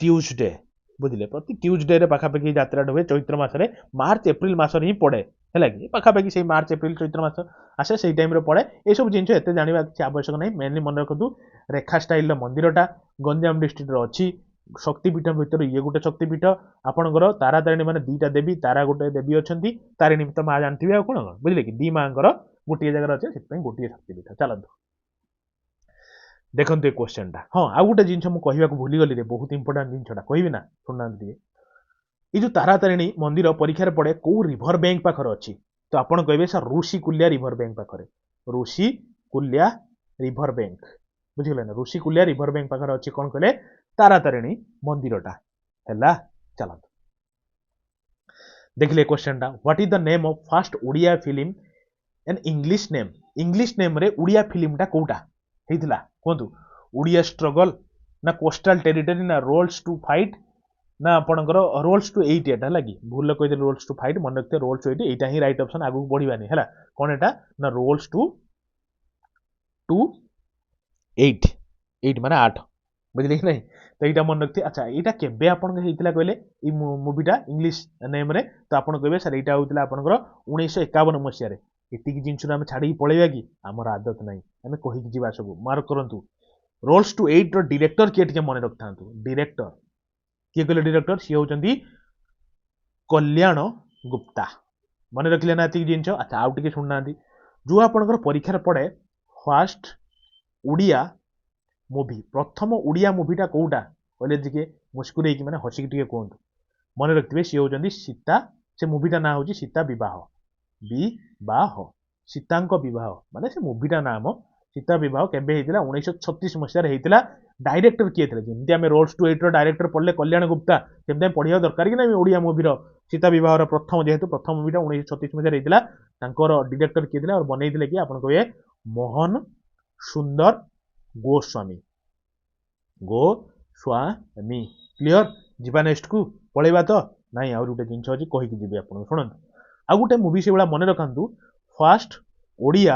ट्यूसडे बुझिले प्रति ट्यूसडे रे पाखापाखि यात्रा हुए चैत्र मासरे मार्च एप्रिल मासरे ही पड़े है कि पाखापाखि से मार्च एप्रिल चैत्र मास आसे से टाइम रे पड़े ये सब जिन एत जाना किसी आवश्यक नहीं मेनली मन रखु रेखा स्टाइल मंदिरटा गंजाम डिस्ट्रिक्ट अच्छी शक्तिपीठ भितर ये गोटे शक्तिपीठ आपंकर तारा तारिणी मैंने दीटा देवी तारा गोटे देवी अच्छा तारिणी तो माँ जानते कौन बुझे कि दी माँ गोटे जगह अच्छे से गोटे शक्तिपीठ चलतु देखते क्वेश्चन टा हाँ आउ गोटे जिन मुझे भूलीगली रे बहुत इंपोर्टाट जिनटा कहबी ना शुणुना ये जो तारा तारिणी मंदिर परीक्षा पड़े कौ रिभर बैंक पाखर अच्छी तो आपड़ कहे सर ऋषिकुल्या रिभर बैंक पाखरे ऋषिकुल्या रिभर बैंक बुझिगले ना ऋषिकुल्या रिभर बैंक पाखर अच्छी कौन कहले तारा तारिणी मंदिरटा है चलत देखिए क्वेश्चन टा what is the name of first Odia film an English name रे ओडिया फिल्म टा कोटा हेतिला कहतु ओडिया स्ट्रगल ना कोस्टल टेरिटरी ना रोल्स टू फाइट ना आपणकर रोल्स टू 8 एटा लगी भूल कहि रोल्स टू फाइट मन रखते roles to 8 Etah he right option आगु बढ़िबानी हैला कोन एटा ना रोल्स टू 8 माने 8 बुझिले कि नहीं तो यहाँ मन रखते अच्छा यहाँ केबे आपन हेतिला कहले ई मूवीटा इंग्लिश नेम रे तो आपन कहबे सर एटा होतिला आपनकर 1951 मसिया रे एतिकी जिंस आम छाड़ी पळेबा कि हमर आदत नाही आमे कहि जिबा सब मार्क करंतु रोल्स टू 8 रो डायरेक्टर के टिके मन रखथांतु डायरेक्टर किए कहले डायरेक्टर सी होचंदी कल्याण गुप्ता मन रखले ना एतिकी जिंस अच्छा आउ टिके सुनना जो आपनकर परीक्षा पड़े फर्स्ट ओडिया मूवी प्रथम ओडिया मूवीटा कोउटा कहले जिके मुस्कुरे कि माने हसिक टिके कहंतु मन रखथिबे सी होचंदी सीता से मूवीटा ना होची सीता विवाह सीतांक विवाह माने से मूवीटा नाम सीता विवाह केबे हेतिला 1936 मसिया हेतिला डायरेक्टर किए थे जमी आम रोल्स टू 8 डायरेक्टर पढ़ले कल्याण गुप्ता सेमती पढ़िया दरकार कि ना ओडिया मूवीर सीता विवाह प्रथम जेहेतु प्रथम मूवीटा 1936 मसिया हेतिला तांकर डायरेक्टर किए थे और बनईले कि आपन कहे मोहन सुंदर गोस्वामी क्लियर जीवा नेक्स्ट को पळेबा तो नाई आउ गोटे जिनस अछि कहि कि जिबे आपन सुनन आ गोटे मूवी से बड़ा मन रखंतु फर्स्ट ओडिया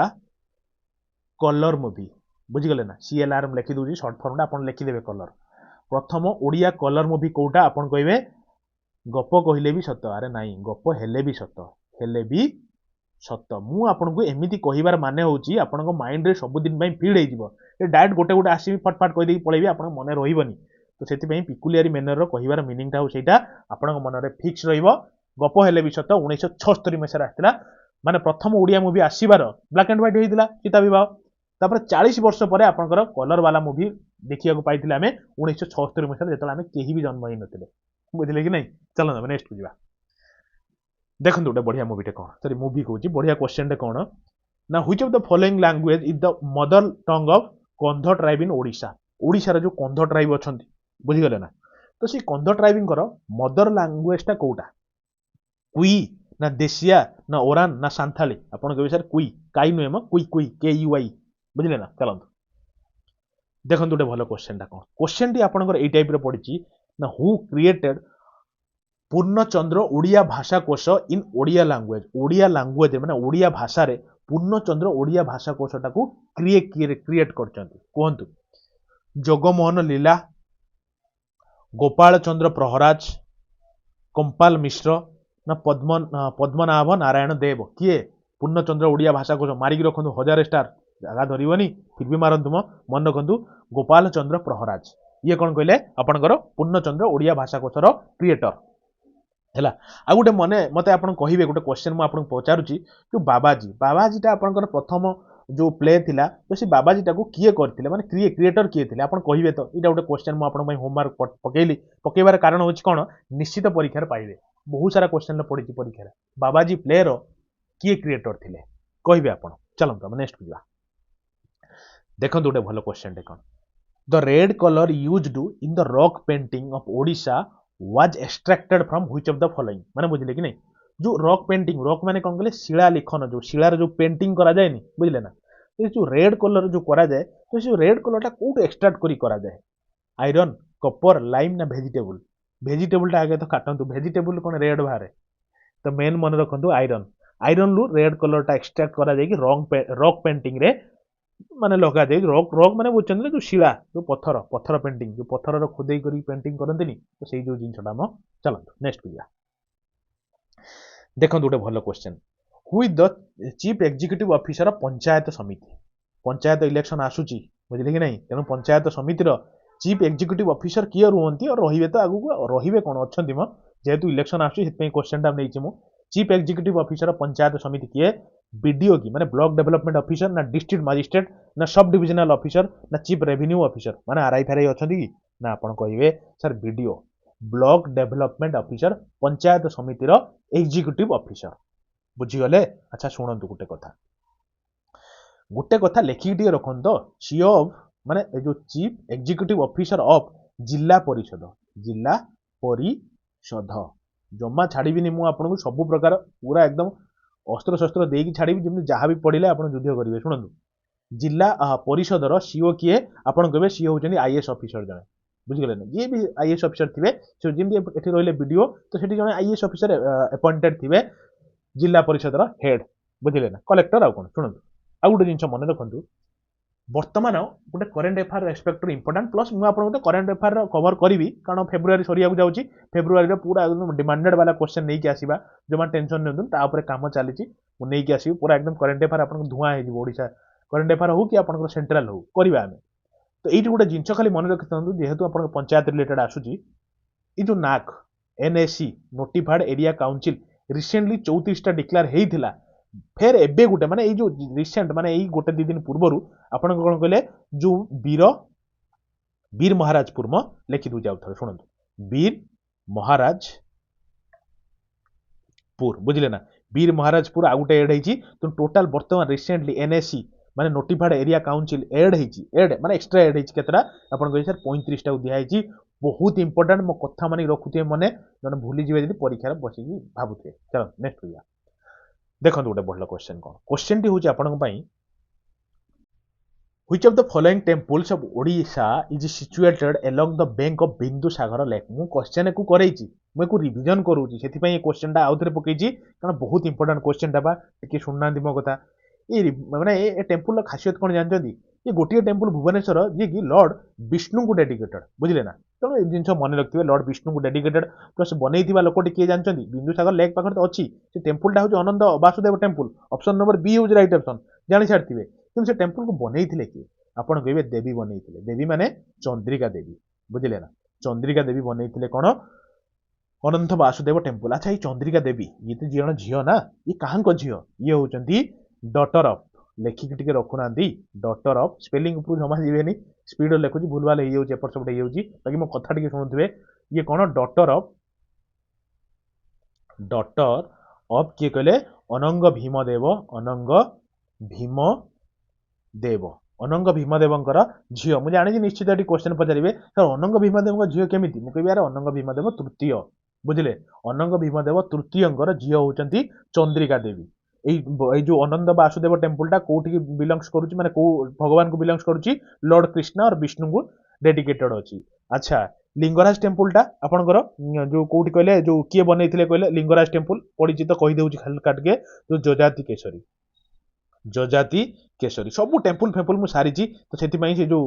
कलर मूवी बुझीगले ना CLR लिखि दूची शॉर्ट फॉर्म आपन लिखि देबे कलर प्रथम ओडिया कलर मूवी कोटा आपन कहबे गप कहिले भी सत अरे नाई गप हेले भी सत मु आपन को एमिति कहिबार माने होची आपन को माइंड रे सब दिन पई फीड हे जिवो ए डायरेक्ट गोटे गोटे आसी फटफट कहि देई पळेबी आपन मने रहिबनी तो सेति पई पिकुलियरी मेनर रो कहिबार मीनिंग ता हो सेटा आपन को मन रे फिक्स रहिबो गप हेले भी सत 1976 मसिया आस्तिला माने प्रथम ओडिया मूवी आसीबार ब्लैक एंड व्हाइट हेतिला सीता विवाह तापर 40 वर्ष पर आपनकर कलर वाला मूवी देखिया को पाइथिले आमे 1976 मसिया जेतला आमे केही भी जन्म ही नथिले बुझिले कि नहीं चलो ना नेक्स्ट बुझिबा देखो गोटे बढ़िया मूवीटे कौन सॉरी मूवी कहूँ बढ़िया क्वेश्चन कौन ना which of the following language is the mother tongue of कंध ट्राइब इन ओडिशा ओडिशा जो कंध ट्राइब अच्छा बुझीगले ना तो सी कंध ट्राइब मदर लैंग्वेज टा कौटा कुई ना देशिया ना ओरान ना सांथाली आपन कहे सर कुई काई नुहे म कुई KUI बुझिले ना चलत देखो गोटे भल क्वेश्चन कौन क्वेश्चन टी आपनकर ए टाइप रे पड़ी ना हु क्रिएटेड पूर्णचंद्र ओडिया भाषा कोश इन ओडिया लैंग्वेज माने ओडिया भाषा रे पूर्णचंद्र ओडिया भाषा कोशटा को क्रिएट करचंती कहंतु जगमोहन लीला गोपाल चंद्र प्रहराज कंपाल मिश्र ना पद्मनाभ नारायण देव किए पूर्णचंद्र ओडिया भाषा कोश मारिक रखु 1000 स्टार जगह धरबनी फिर भी मारतु मन रखु गोपाल चंद्र प्रहराज ये कौन कहले आपनकर पूर्णचंद्र ओडिया भाषा कोशर क्रिएटर है आ गोटे मने मत आप कहे गोटे क्वेश्चन मुझे पचारुची जो बाबाजीटा आपंकर प्रथम जो प्ले थिला तो से बाबाजीटा को किए करथिले माने क्रिएटर किए थिले आपण कहिबे तो इटा गोटे क्वेश्चन मु आपण होमवर्क पकेली पकेबार कारण होछि कोन निश्चित परीक्षा पाइबे बहुत सारा क्वेश्चन पड़ी परीक्षा बाबाजी प्ले रो किए क्रिएटर थिले कहिबे आपण चलंत नेक्स्ट पिला देखो गोटे भलो क्वेश्चन देखो the red colour used in the rock painting of Odisha was extracted from which of the following माने बुझले कि नहीं जो रॉक पेंटिंग रॉक माने कौन कहले शिला लिखन जो शिलार जो पेंटिंग करा जाए नहीं बुझले ना ये जो रेड कलर जो करा जाए तो से रेड कलरटा कोट एक्सट्रैक्ट करी करा जाए आयरन कॉपर लाइम ना वेजिटेबल वेजिटेबलटा आगे तो काटंतु वेजिटेबल कोन रेड बाहर तो मेन मन रखंतु आयरन आयरन लु रेड कलरटा एक्सट्रैक्ट करा जाए कि रॉक पेंटिंग रे माने लगा दे रॉक रॉक माने बुझछन जो शिला जो पत्थर पत्थर पेंटिंग जो पत्थर रो खुदेई करी पेंटिंग करंतनी तो सेही जो जिंसटा म चलंतु नेक्स्ट पिला देखो गोटे भलो question who is the chief executive officer panchayat समिति पंचायत इलेक्शन आसुची बुझले कि नहीं तेणु पंचायत समितिर चीफ एग्जीक्यूटिव ऑफिसर किए रुहंती और रहिबे तो आगु रहिबे कोन अछंती म जेहेतु इलेक्शन आसुची सेतपई क्वेश्चन टा नैछि मु चीफ एग्जीक्यूटिव ऑफिसर पंचायत समिति किए बीडीओ की माने ब्लॉक डेवलपमेंट ऑफिसर ना डिस्ट्रिक्ट मजिस्ट्रेट ना सब डिविजनल ऑफिसर ना चीफ रेवेन्यू ऑफिसर माने आरआई फेराई अछंती कि ना आपण कहिबे sir BDO block development officer panchayat समितिर एग्जीक्यूटिव ऑफिसर बुझीगले अच्छा शुणु गोटे कथा लेखिक रखन तो सीओ ऑफ माने जो चीफ एग्जीक्यूटिव ऑफिसर ऑफ जिला परिषद जमा छाड़बी मु आपन को सब प्रकार पूरा एकदम अस्त्र शस्त्र देकी छाड़बी जमी जहाँ भी पढ़ले आप युद्ध करेंगे शुणु जिला परिषदर सीओ किए आपन कहे सीओ होचनी आईएएस ऑफिसर जने बुझीगले ना जी भी आईएएस ऑफिसर थे जमी एठी रहिले वीडियो तो सेठी जने आईएएस ऑफिसर अपॉइंटेड थे जिला परिषदर हेड बुझिले ना कलेक्टर आ कोन शुणु आ गोटे जिनस मन रखु बर्तमान गोटे current affair respect important plus मुझे आपको करेन्ट अफेयर कवर करी कारण फेब्रुआरी सरिया जाऊँगी फेब्रुआरी पूरा एकदम डिमांडेड वाला क्वेश्चन नहीं कि आसवा जो मैंने टेंशन नहीं कम चली मुझे आसवी पूरा एकदम करेन्ट अफेयर आप धुआं होशा करेन्ट अफेयर हो कि आप सेंट्राल हो करवा आम तो ये गोटे जिनस खाली मन रखी था जेहेतु आप पंचायत रिलेटेड आसूची ये जो नाक NAC notified area council recently 34टा डिक्लेयर होता फेर एबे गोटे माने जो रिसेंट माने गोटे 2 दिन पूर्व आपण कौन कहले जो वीर महाराजपुर म लिखि दू जाऊ शुणु वीर महाराजपुर बुझिले ना वीर महाराजपुर आ गोटे एड होती तो टोटाल बर्तमान रिसेंटली एनएसी माने नोटिफाइड एरिया काउंसिल एड माने एक्सट्रा एड होती केतरा आपण कहि सर 35 टा दिया होती बहुत इंपोर्टेंट मो कथा माने रखुते मने जने भूली जिवे जदी परीक्षा रे बसिकी भाबुते चलो नेक्स्ट होया देखो गोटे बढ़ क्वेश्चन कौन क्वेश्चन टी हूँ आपण which of the following temples of Odisha is situated along the bank of Bindusagar lake मु क्वेश्चन को करैछि मु रिविजन करूछि सेति पई क्वेश्चन टा आउथरे पकेछि कारण बहुत इंपोर्टेंट क्वेश्चन टा बा टिके सुनना दिमो कथा ये माने ए टेम्पल खासियत कोन जानछथि ये गोटिए टेम्पल भुवनेश्वर जे कि लॉर्ड विष्णु को डेडिकेटेड बुझिले ना तेणु जिन मन रखिए लॉर्ड विष्णु को डेडिकेटेड प्लस बनई लोकटी किए जानते बिंदुसागर लेक पाखे तो अच्छी से टेम्पलटा हूँ Ananta Vasudev temple option number B हूँ राइट ऑप्शन जानी सारी कि से टेम्पल को बनई किए आपड़ कहे देवी बनई देवी माने चंद्रिका देवी बुझिले ना चंद्रिका देवी बनई कौन अनंत वासुदेव टेम्पल अच्छा ये चंद्रिका देवी ये तो जी झील ना ये कहाँ झील ये होती डॉटर ऑफ लेखिक टिके रखुना डॉटर ऑफ स्पेलिंग उपरू जमा जीवेनी स्पीड लिखुची भूल भाल हो एपट सेपट हो बाकी मो कथा टिके शुणुवे ये कौन डॉटर ऑफ किए कहले अनंग भीमदेव अनंग भीमदेवर झील मुझे जानी निश्चित ये क्वेश्चन पचारे सर अनंग भीमदेव झील केमी मुझे कह यार अनंग भीमदेव तृतीय बुझिले अनंग भीमदेव तृतीय झील होती चंद्रिका देवी जो अनंत वासुदेव टेम्पलटा कोठी बिलंग्स करुची माने को भगवान को बिलंग्स करुची लॉर्ड कृष्ण और विष्णु को डेडिकेटेड अछि अच्छा लिंगराज टेम्पलटा आपनकर जो कोठी कहले जो किए बनैथिले कहले लिंगराज टेम्पल पडिची तो कहि देउची खाली काटके जो जजाति केशरी सब टेम्पल फेम्पल मु सारिची तो सेति पई से जो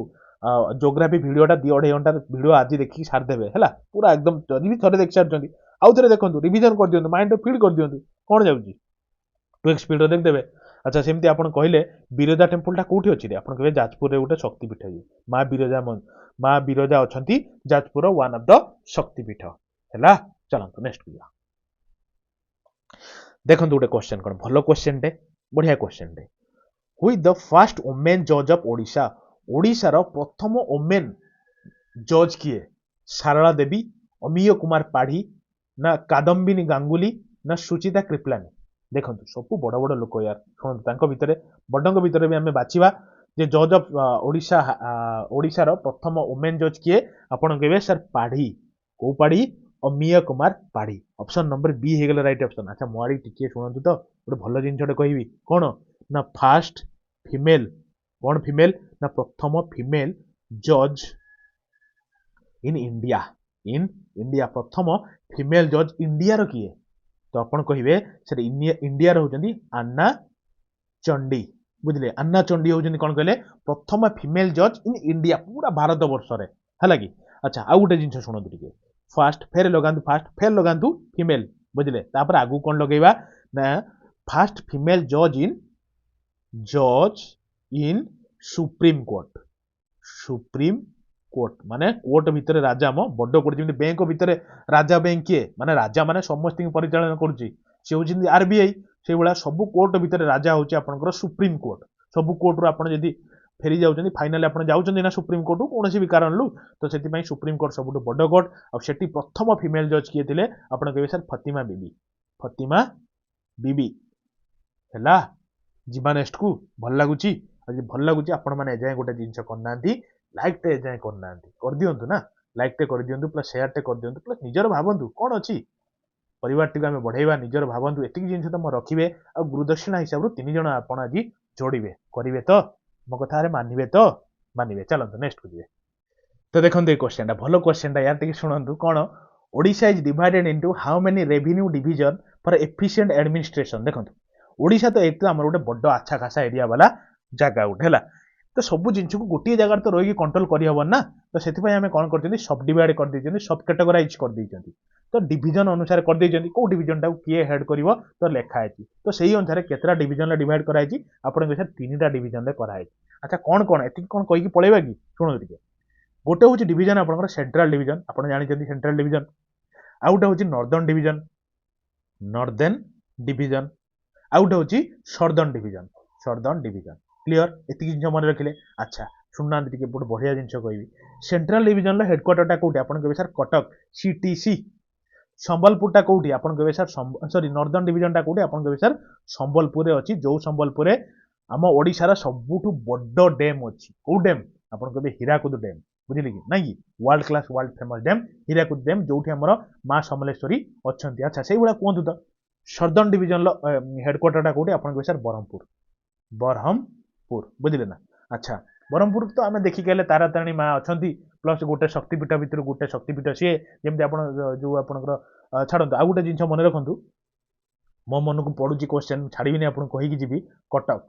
ज्योग्राफी वीडियोटा 2.5 घंटा वीडियो आज देखि सार देबे हला पूरा एकदम जदी भी थरे देख सारचंदी आउ थे देखो रिविजन कर दियंतु माइंड फीड कर दियंतु कौन जाउची 2x स्पीड देखदेवे अच्छा सेमती आपण कहले बिरजा टेम्पलटा कोठी अछि रे आपण कहबे जाजपुर रे गोटे शक्तिपीठ है माँ बिरजा अछंती जाजपुर वन ऑफ द शक्तिपीठ हैला चलंतु नेक्स्ट पिया देखंतु गोटे क्वेश्चन कोन भलो क्वेश्चन टे बढ़िया क्वेश्चन टे हुई द फर्स्ट वुमेन जज ऑफ ओडिशा ओडिशा रो प्रथम वुमेन जज किए सारला देवी अमीय कुमार पाढ़ी ना कादम्बिनी गांगुली ना सुचिता कृपलानी देखंतु सब बड़ बड़ लोक यार शुणु तांको भितरे बडंग भितरे भी आमे बाछिबा जे जज ऑफ ओडिशा ओडिशा रो प्रथम वुमेन जज किए आपण कहबे सर पाढ़ी को Padhi Amiya Kumar Padhi option number B हे गेल राइट ऑप्शन अच्छा मोआडी टिके शुणंतु तो गोटे भलो जिनछटे कहबी कोन ना फर्स्ट फीमेल कोन फीमेल ना प्रथम फीमेल जज इन इंडिया प्रथम फीमेल जज इंडिया रो किए तो आपण कहिबे सर इंडिया रो होजंदी अन्ना चंडी बुझले अन्ना चंडी होजंदी कोन कहले प्रथम फीमेल जज इन इंडिया पूरा भारत वर्ष रे हला कि अच्छा आ गुटे जिंस सुनो टिके फर्स्ट फेर लगांतु फीमेल बुझले तापर आगु कोन लगेबा ना फर्स्ट फीमेल जज इन सुप्रीम कोर्ट माने कोर्ट भितर राजा मो बड़ कोर्ट जेमि बैंक भितर राजा बैंक किए माने राजा माने समस्त परिचालन करूची से होउछिन आरबीआई से बळा सब कोर्ट भितर राजा होउची आपनकर सुप्रीम कोर्ट सब कोर्ट रो आपण जदी फेरी जाउछन्ती फाइनली आपण जाउछन्ती ना सुप्रीम कोर्ट कोनोसी भी कारण लु तो सेति पई सुप्रीम कोर्ट सबुठ बड़ कोर्ट आ सेति प्रथम फीमेल जज किए थिले आपण कहबे सर फतिमा बीबी हैला जीवा नेक्स्ट को भल लागुची आज भल लागुची आपण माने जाय गोटे जिंस करनांती लाइक टे जाय करनांती कर दियंतु ना लाइक टे कर दियंतु प्लस शेयर टे कर दियंतु प्लस निजर भाबंतु कोन अछि परिवार टिक आमे बढ़ाइबा निजर भाबंतु एतिक जिंस त म रखिबे आ गुरुदक्षिणा हिसाब रो 3 जण आपण आज जोड़िबे करिवे तो मो कथा रे मानिबे चलंतु नेक्स्ट को तो देखंतु ए क्वेश्चन भलो क्वेश्चन यार टिक सुनंतु कोन Odisha is divided into how many revenue division for efficient administration देखंतु ओडिशा तो एक तो हमर गोटे बड़ अच्छा खासा एरिया वाला जगह उठे हैला तो सब जिन को गोटे जगह तो रही कंट्रोल करहबन ना तो से आम कौन कर सब डिवाइड कर देइछन्ती सब कैटेगराइज कर देइछन्ती तो डिवीजन अनुसार कर देइछन्ती को डिवीजन टाको किए हेड करिवो तो लेखा है तो सही अनुसार केतरा डिवीजन डिवाइड कराई आपन के 3टा डिवीजन कराई अच्छा कौन कौन एति कौन कहि पळेबा कि सुनो टिके गोटे होची डिवीजन आपनकर सेंट्रल डिवीजन आपन जानि सेंट्रल डिवीजन आ गोटे होची नॉर्दर्न डिवीजन आ गोटे होची सदर्न डिवीजन क्लियर एति जिंस मन रखिले अच्छा सुनना टिके बहुत बढ़िया जिंस कहबी सेंट्रल डिवीजन हेडक्वार्टरटा कोठी आपन कहबे सर कटक सीटीसी संबलपुर टा कोठी आपन कहबे सर सॉरी नॉर्दर्न डिवीजन टा कोठी आपन कहबे सर संबलपुर रे अछि जो संबलपुर रे आम ओडिशा रा सबुठु बड्डो डैम अछि को डैम आपन कहबे हीराकुद डैम बुझिले कि नाही world class world famous dam Hirakud dam जोठी हमर मां समलेश्वरी अछंती अच्छा सेही बडा कोंतु त सदर्न डिवीजन हेडक्वार्टर टा कोठी आपन कहबे सर बरहमपुर बुझिले ना अच्छा बरहमपुर तो आम देखिक तारातारिणी माँ अच्छा प्लस गोटे शक्तिपीठ भितर गोटे शक्तिपीठ सी जमी आप जो आपंकर छाड़ू आ गए जिन मन रखु मो मन को पड़ू क्वेश्चन छाड़बी आपको कहीकि जी कटक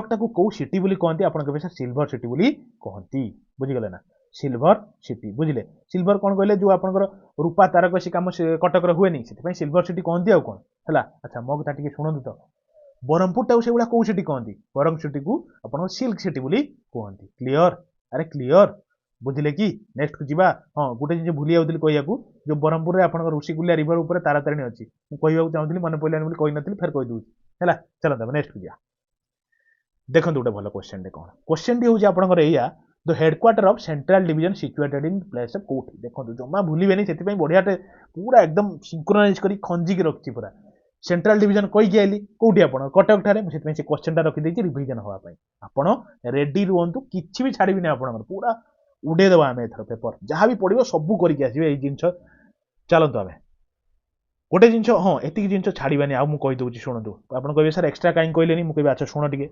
टाक कौ सिटी बोली कहती आप कहे सर सिल्वर सिटी बोली कहती बुझीगले ना सिल्वर सिटी बुझिले सिल्वर कौन कहले जो आपंकर रूपा तारकसी कम कटक हुए नहीं सिल्वर सिटी कहती आउ कौन है अच्छा मो कथा टी शुणु तो बरहमपुर टाक से कौ सिटी कहती बरहम सिटी को आप सिल्क सिटी बोली कहती क्लियर अरे क्लियर बुझिले कि नेक्स्ट को जीवा हाँ गोटे जिन भूली जाऊँ कहू जो बरहमपुर में आप ऋषिकुलिया रिवर उपर तारातारिणी अच्छी कहूँ चाहूँगी मन पड़ानी कही नी फेर कहीदे है चलता नेक्स्ट को जा देखो गोटे भल क्वेश्चन कौन क्वेश्चन टी हूँ आपंकर या the headquarter of central division situated in place कोठी देखो जमा भूलिबेनी से बढ़िया पूरा एकदम सिंक्रोनाइज कर खंजिक रखी पूरा सेंट्रल डिवीजन कहीकि आइली कौटी आप कटक ठारे से क्वेश्चन रखी रिविजन हाँपाई आप रेडी रुहतु किसी भी छाड़बी आप पूरा उड़ेदबा आम एथर पेपर जहाँ भी पड़ो सबू करके आसवे जिनस चलतु आम गोटे जिन हाँ एतिक जिन छाड़बानी आउ मुझे शुणु आप कहे सर एक्सट्रा कहीं कहले मुझे अच्छा शुण टे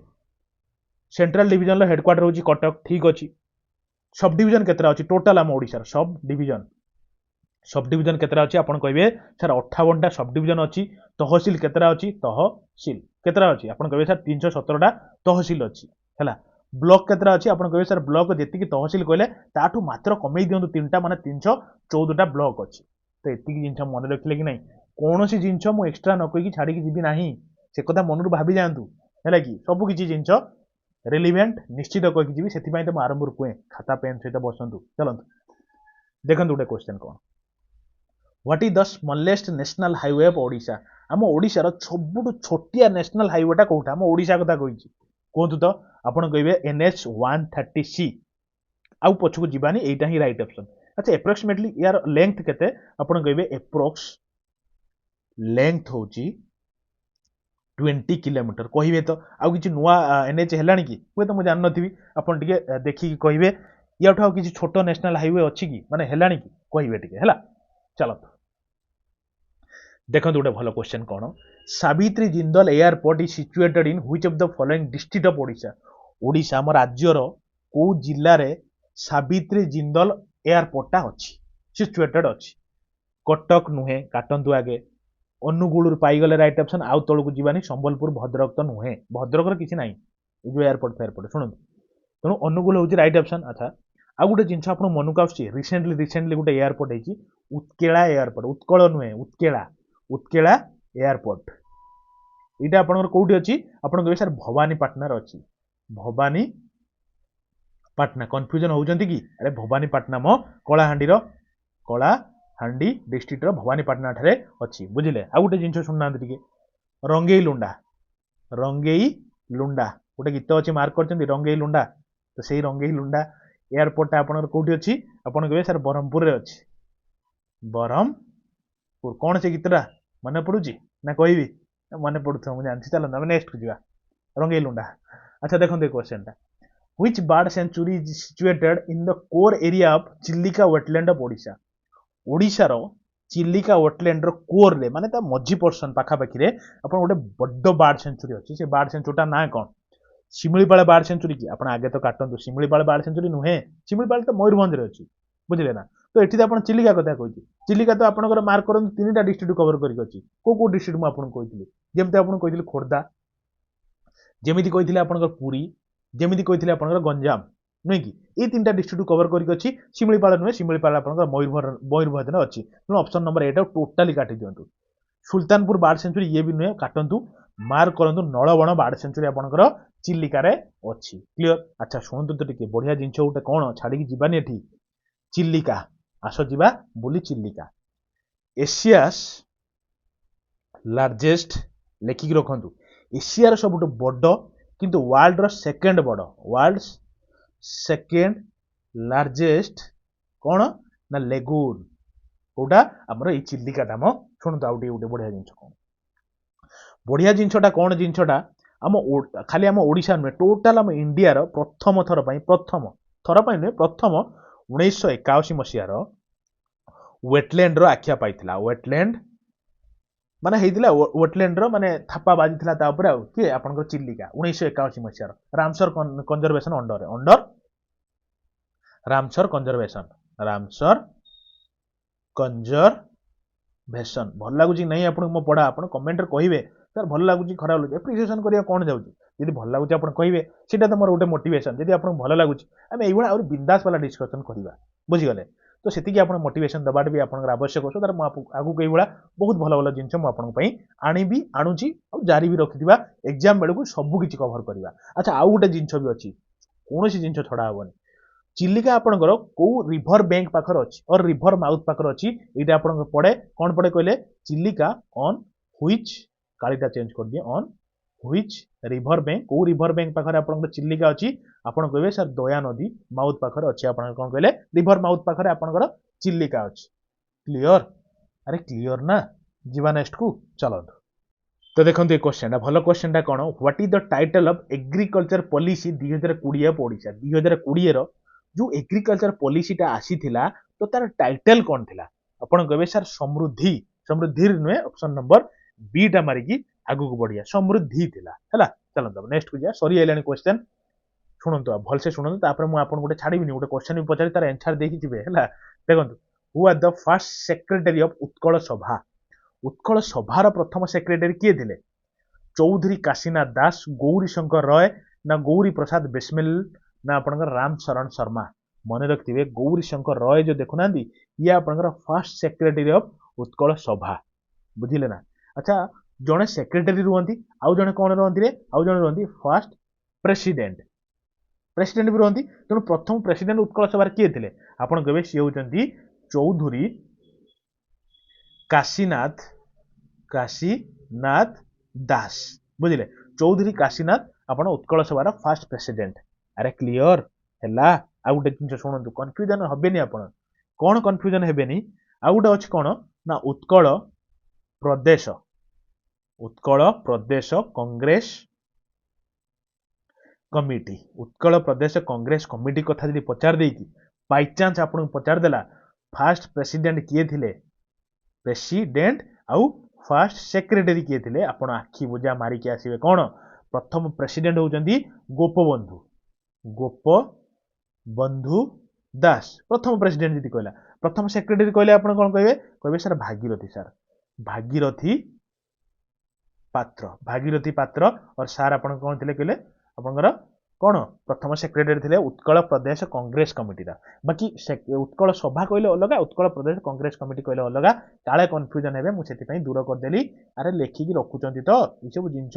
सेंट्रल डिवीजन हेडक्वार्टर हूँ कटक ठीक अच्छी सब डिवीजन केतरा अच्छी टोटाल आम ओडिशार सब डिवीजन केतरा अच्छी आपन कहे सर 58टा सब डिवीजन अच्छी तहसिल केतरा अच्छी तहसिल केतरा अच्छी आपन कहे सर 317टा तहसिल अच्छी है ब्लॉक केतरा अच्छी आपन कहे सर ब्लॉक जी तहसिल कहले ताठू मात्र कमे दिंतु 3टा माने 314टा ब्लॉक अच्छी तो एतिक जिनस मन रखिले कि नहीं कौन सी जिनस मु एक्सट्रा न कही छाड़ी जीवी ना से कथा मन भावी जातु है कि सब किसी जिनस रिलिवेंट निश्चित कहीकि जी से तो आरंभ कहे खाता पेन सहित बसतु चलतु देखो गोटे क्वेश्चन कौन what is the smallest national highway of Odisha आम ओडिशार सबुठ छोटिया नेशनल हाईवेटा कौटा आम ओडिशा कथा कही कहतु तो आपड़ कहे NH 130C आउ पछकू जीवानी एटा ही राइट ऑप्शन अच्छा एप्रोक्सीमेटली यार लेंथ केते आपड़ कहे एप्रोक्स लेंथ होची 20 किलोमीटर कहिबे तो आउ किछि नुआ NH हेलानी कि हुए तो मु जान नथिबी आपन टिके देखि कहिबे याठा किछि छोट नेशनल हाईवे अछि कि माने हेलानी कि कहिबे टिके हैला चलो देखो गोटे भल क्वेश्चन कौन Savitri Jindal airport is situated in which of the following district of Odisha Odisha हम राज्यर को जिल्ला रे सावित्री जिंदल एयरपोर्टटा अछि सिचुएटेड अछि कटक नुहे काटंतु आगे अनुगुल पाईगले राइट ऑप्शन आउ तलू जीवानी संबलपुर भद्रक तो नुहे भद्रक किसी ना जो एयरपोर्ट फेयरपोर्ट शुणु तेणु अनुगुल हूँ राइट ऑप्शन अच्छा आउ गोटे जिनस आप मन को आसुची रिसेंटली गोटे एयरपोर्ट है उत्केला एयरपोर्ट उत्कल नुहे उत्केला एयरपोर्ट यहाँ आपंकर कौटी अच्छी आप कहे सर भवानीपाटनार अच्छी भवानीपाटना कन्फ्यूजन होती कि अरे भवानीपाटना मो कलाहांडी डिस्ट्रिक्ट भवानीपाटना ठारे अच्छी बुझिले आ गोटे जिनस शुणुना रंगेई लुंडा गोटे गीत अच्छी मार्क कर रंगेई लुंडा तो सही रंगेई लुंडा एयरपोर्टा आपंकर कौटी अच्छी आपन कहे सर ब्रह्मपुर रे अच्छी ब्रह्मपुर कौन से गीतटा मन पड़ुची ना कहि मन पड़ुथ मुझे जानती चलो आम नेक्स्ट को जा रंगेई लुंडा अच्छा देखते क्वेश्चन टा which bird sanctuary is situated in the core area of Chilika wetland of Odisha ओडिशार चिल्लिका वेटलैंड रो कोर रे माने ता मझी पोर्शन पाखापाखि रे अपन गोटे बड्ड बार्ड सेंचुरी अच्छी से बार्ड सेंचुरीटा ना कौन शिमिलीपाल बार्ड सेंचुरी की आप आगे तो काटतु शिमिलीपाल बार्ड सेंचुरी नुहे शिमिलीपाल तो मयूरभंज रे अच्छी बुझिले ना तो एठी आप चिल्लिका कथा कही चिल्लिका तो आपंकर मार्क कर 3टा डिस्ट्रिक्ट कवर करके को डिस्ट्रिक्ट मुझे आपको कही जमी आप कही खोर्धा जमी कही आपंकर पुरी जमी कही आपंकर गंजाम नुहे कि ये 3टा डिस्ट्रिक्ट कवर करके शिमिलीपाल नुहे शिमिलीपाल आपंकर मयूरभंज अच्छी तेणु ऑप्शन नंबर 8 टोटाली काटी दिंतु सुल्तानपुर बार्ड सेंचुरी ये भी नुहे काटंतु मार्क करंतु नलबण बार्ड सेंचुरी आपंकर चिल्लिकार अच्छी क्लियर अच्छा शुणु तो टिके बढ़िया जिनस गोटे कौन छाड़ी जीवानी एठी चिल्लिका आस जीवा बोली चिल्लिका एशियास लार्जेस्ट लेखिक रखु एशियार सबुठ बड़ किंतु वर्ल्ड रो सेकेंड बड़ वर्ल्ड सेकेंड लार्जेस्ट कौन ना लेगुन कौटा आमर ये चिल्लिका दाम शुणु आउ गोटे बढ़िया जिनस कौन बढ़िया जिनसटा कौन जिनसटा आम खाली आम ओडिशा नुहे टोटाल आम इंडिया रो प्रथम थर नुहे प्रथम 1981 मसीहार वेटलैंड रो आख्या पाइथिला वेटलैंड माने हेइतिला वेटलैंड रो माने थापा बाजिथिला ता ऊपर के आपनकर चिल्लिका 1981 मसीहार Ramsar conservation under Ramsar conservation भल लगुची नहीं आपन मो पढ़ा आपन कमेंट रे कहिबे सर भल लगुची खराब लगुची एप्रिसिएशन करिया कोन जाउची यदि भल लगुची आपन कहिबे सेटा त मोर गोटे मोटिवेशन यदि आपन भल लगुची आमे एइबोला और बिंदास वाला डिस्कशन करिबा बुझी गले तो सेति कि आपन मोटिवेशन दबाट भी आपन आवश्यक होसो तार म आगु कइबोला बहुत भल भल जिंस म आपन पई आनिबी आनुची और जारी भी रखिदिबा एग्जाम बेले को सब किछि कवर करिबा अच्छा आउ गोटे जिंस भी अछि कोनोसी जिंस छडा होबनी चिल्लिका आपनकर को रिवर बैंक पाखर अछि और रिवर माउथ पाखर अछि एटा आपन पड़े कोन पड़े कहले चिल्लिका ऑन व्हिच कालीटा चेंज कर दिए ऑन व्हिच रिवर बैंक को रिवर बैंक पाखर आपन चिल्लिका अछि आपन कहबे सर दया नदी माउथ पाखर अछि आपन कोन कहले रिवर माउथ पाखर आपनकर चिल्लिका अछि क्लियर अरे क्लियर ना जीवा नेक्स्ट को चलो तो देखते क्वेश्चन भल क्वेश्चन कौन what is the title of agriculture policy 2020 of Odisha 2020 रो जो एग्रीकल्चर पॉलिसीटा आसीथिला तो तार टाइटल कौन थिला आपण कहबे सर समृद्धि नुहे ऑप्शन नंबर बी टा मारिकी आगु को बढ़िया समृद्धि थिला हैला चलंत नेक्स्ट को जा सॉरी एलानी क्वेश्चन शुणंतु भल से शुणंतु तापर मु आपन गोटे छाड़ीबिनी गोटे क्वेश्चन भी पचारि तार आंसर देखि जिवे हैला देखंतु who are the first secretary of Utkal सभार प्रथम सेक्रेटरी किए थिले चौधरी काशीनाथ दास गौरी शंकर रॉय ना गौरी प्रसाद बिस्मिल ना आपनकर राम शरण शर्मा मन रखिए गौरी शंकर रॉय जो देखुना ये आपंकर फर्स्ट सेक्रेटरी ऑफ उत्कल सभा बुझिले ना। अच्छा जड़े सेक्रेटरी रुहती आउ जड़े कौन रुहती आउ जड़े रुहती फर्स्ट प्रेसिडेंट प्रेसिडेंट भी रुहती तेणु प्रथम प्रेसिडेंट उत्कल सभार किए थे आपड़ कहे सी होती चौधरी काशीनाथ काशीनाथ दास बुझिले चौधरी काशीनाथ आपण उत्कल सभार फर्स्ट प्रेसिडेंट। अरे क्लियर हैला आ गोटे जिन शुणु कन्फ्यूजन हेनी आपण कौन कन्फ्यूजन हेनी आ गोटे अच्छे कौन ना उत्कल प्रदेश कांग्रेस कमिटी उत्कल प्रदेश कांग्रेस कमिटी कथा जी पचार देकी बाय चांस आपन पचार देला फर्स्ट प्रेसिडेंट किए थिले प्रेसिडेंट आउ फर्स्ट सेक्रेटरी किए थिले आपण आखि बुझा मारिकी आसीबे कौन प्रथम प्रेसिडेंट होउचंदी गोपबंधु दास प्रथम प्रेसिडेंट जी कहला प्रथम सेक्रेटरी कहले आपण कोन कहबे सर भागीरथी पात्र और सार आपण कोन थिले कहले आपनकर कौन प्रथम सेक्रेटरी थिले उत्कल प्रदेश कांग्रेस कमिटी बाकी उत्कल सभा कहले अलग उत्कल प्रदेश कांग्रेस कमिटी कहले अलग काले कन्फ्यूजन हेबे मु सेति पई दूर कर देली। अरे लेखिकी रखुचंती तो ई सब जिंस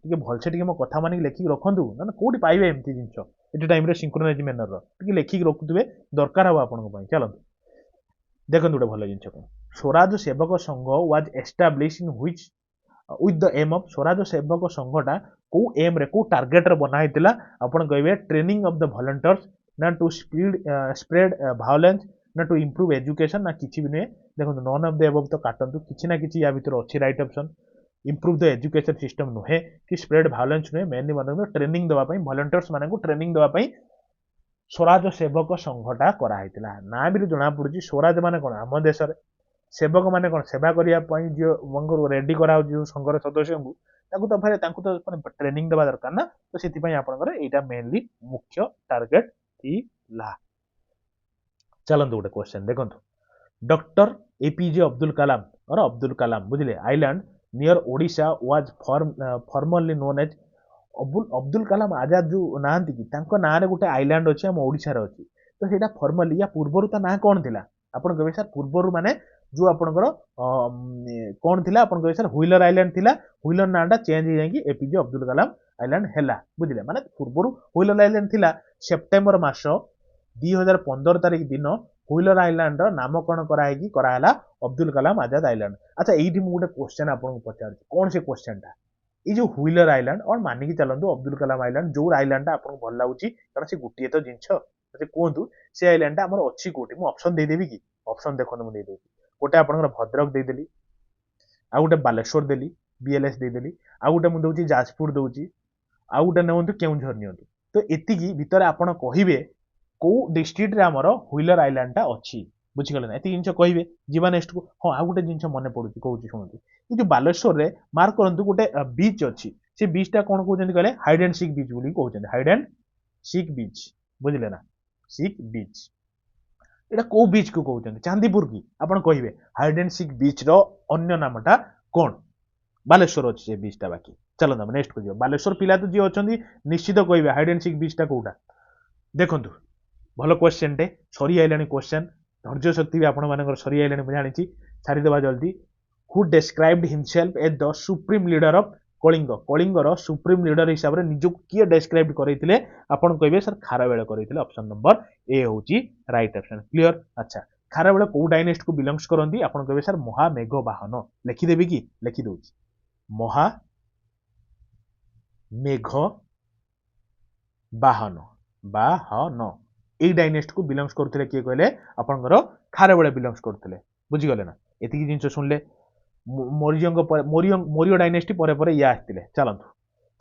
टिके भलसे टिके मो कथा मानिक लेखिकी रखंतु ना कोडी पाइबे एमती जिंस एटी टाइम रे सिंक्रोनाइज मैनर रो टिके लेखिकी रखुतबे दरकार हो आपन पई। चलंतु देखंतु गोटे भल जिंस कोन Swaraj Sevak Sangh was establish in which with the aim of Swaraj Sevak संघटा को एम रे को टार्गेट रे बना हितला आपण कहबे ट्रेनिंग ऑफ द वॉलंटियर्स ना टू स्प्रेड वायलेंस ना टू इंप्रूव एजुकेशन ना किछि भी नै देखंतु नॉन ऑफ द एबव तो काटंतु किछि ना किछि या भीतर अछि right option improve the education system नुहे कि स्प्रेड वायलेंस नुहे मेनली मतलब ट्रेनिंग दवा पई वॉलंटियर्स माने को ट्रेनिंग दवा पई स्वराज सेवक संघटा करा हितला ना भी जणा पड़ुची स्वराज माने कोन हम देश रे सेवक माने कोन सेवा करिया पई जो मंगरो रेडी करा हो जो संघर सदस्य को तो ट्रेनिंग देवा दरकार ना तो सेति पई आपनकर एटा मेनली मुख्य टारगेट थिला। चलंतु गोटे क्वेश्चन देखंतु डॉक्टर एपीजे अब्दुल कलाम और अब्दुल कलाम बुझिले island near Odisha was formerly known as Abdul Kalam Azad जो नांती कि तांको ना रे गोटे आइलैंड अछि हम ओडिशा रे अछि तो सेटा फॉर्मली या पूर्वरु ता ना कोन थिला आपण कहबे सर पूर्वरु माने जो आपनकर कौन थिला अपन कहे सर व्हीलर आइलैंड थिला व्हीलर नाटा चेंज हो जाएगी एपीजे अब्दुल कलाम आइलैंड हैला बुझिले माने पूर्वरु व्हीलर आइलैंड थिला सेप्टेम्बर मास 2015 तारिख दिन व्हीलर आइलैंड रो नामकरण कराला अब्दुल कलाम आजाद आइलैंड। अच्छा एइठी मु गोटे क्वेश्चन आपन पचार कौन से क्वेश्चन टा ये जो व्हीलर आइलैंड और मानिकी चलंतु अब्दुल कलाम आइलैंड जो आइलैंड टा आपन भल लागुची कारण से गुटिए तो जिंस से कोंतु से आइलैंड टा हमर अछि कोठी मु ऑप्शन दे देबी कि ऑप्शन देखन मु दे देबी गोटे आपनकर भद्रक देदेली आ गोटे बालेश्वर देली बीएलएस देदेली आ गोटे मु दउची जाजपुर दउची आ गोटे नेउंतु केउंझर नियंतु तो एतिकी भितर आपण कहिबे को डिस्ट्रिक्ट रे हमर व्हीलर आइलैंड टा अछि बुझी गले ना एति जिंस कहिबे जीवा नेक्स्ट को हां आ गोटे जिंस मने पडुची कहउची सुनतु ई जो बालेश्वर रे मार्क करंतु गोटे बीच अछि से बीच टा कोन कहउचंदी कहले हाइड एंड सीक बीच बोली कहउचंदी हाइड एंड सीक बीच बुझिले ना सीक बीच एटा को बीच को कहउचंदी चांदीपुर की आपण कहिबे हाइड एंड सीक बीच रो अन्य नामटा कोन बालेश्वर अछि से बीच टा बाकी चलो ना नेक्स्ट को जो बालेश्वर पिला तो जे अछंदी निश्चित कहिबे हाइड एंड सीक बीच टा कोउटा देखंतु भलो क्वेश्चन टे सरी आइलानी क्वेश्चन धैर्य शक्ति भी आपण मानकर सरी आइलानी म जानि छी छाडी देबा जल्दी who described himself as the supreme leader of कलिंगर सुप्रीम लीडर हिसाब रे निजो किए डिस्क्राइब करैतिले आपण कहिबे सर खारवेल करैतिले ऑप्शन नंबर ए होची राइट ऑप्शन क्लियर। अच्छा खारवेल को डायनेस्ट को बिलोंग्स करंती आपण कहिबे सर महामेघ वाहन लिखि देबी कि लिखि दोची महामेघ वाहन ए डायनेस्ट को बिलोंग्स करथिले किए कहले आपनकर खारवेल बिलोंग्स करथिले बुझी गले ना एतिकी जिंस सुनले मोरियो डायनेस्टी परे परे या आस्तिले चलंतु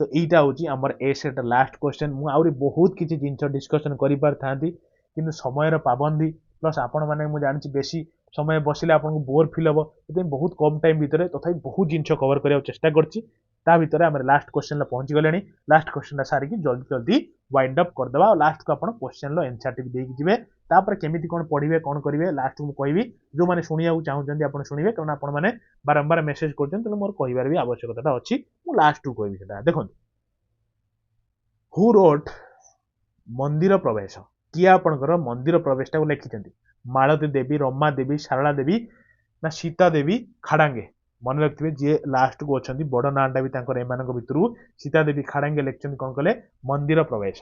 तो एटा होची हमर ए सेट लास्ट क्वेश्चन मु आउरी बहुत किछि जिंस डिस्कशन करि पार थांती किंतु समय रो पाबंदी प्लस आपण माने मु जानि बेसी समय बसिले आपन को बोर फील हबो एते बहुत कम टाइम भितरे तथापि बहुत जिंस कवर करिया चेष्टा करछि ता भितरे हमर लास्ट क्वेश्चन ला पहुंची गलेनी लास्ट क्वेश्चन ला सारी कि जल्दी जल्दी वाइंड अप कर देबा और लास्ट को आपण क्वेश्चन लो आंसर टिक देई जिवे तापर केमिति कोन पढिबे कोन करिवे लास्ट मु कहबी जो माने सुनिया चाहू जंदी आपण सुनिबे कारण आपण माने बारंबार मेसेज करछन त मोर कहिबार भी आवश्यकता अछि मु लास्ट टू कहबी सेटा देखन हु रोट मंदिर प्रवेश किए आपणकर मंदिर प्रवेशटा लिखिं मालती देवी रमा देवी शारला देवी ना सीता देवी खाड़ांगे मन रखिए जी लास्ट को अच्छा बड़ नाटा भी एम भितर सीता देवी खाड़ांगे लिखिं कौन कले मंदिर प्रवेश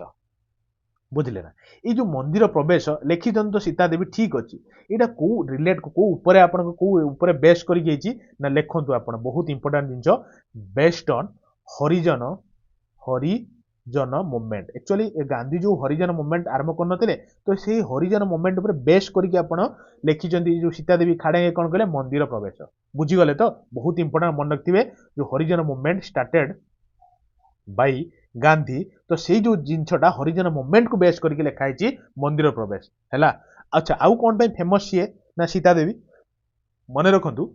बुझिले ना ये जो मंदिर प्रवेश लिखिं तो सीता देवी ठीक अच्छी यहाँ कौ रिलेट कौ आपन कौ बेस कर ना लिखु आप बहुत इंपोर्टाट जिन based on Harijan Harijan movement actually Gandhi जो हरिजन मूवमेंट आरंभ करते तो से हरिजन मूवमेंट उपर बेस करके आप लिखिं जो सीता देवी खाड़े कौन कहले मंदिर प्रवेश बुझीगले तो बहुत इंपोर्टाट मन रखिए जो Harijan movement started by Gandhi तो से जो जिनटा हरिजन मूवमेंट को बेस करके लिखाई मंदिर प्रवेश है। अच्छा आउ कौन फेमस सी ना सीता देवी मन रखु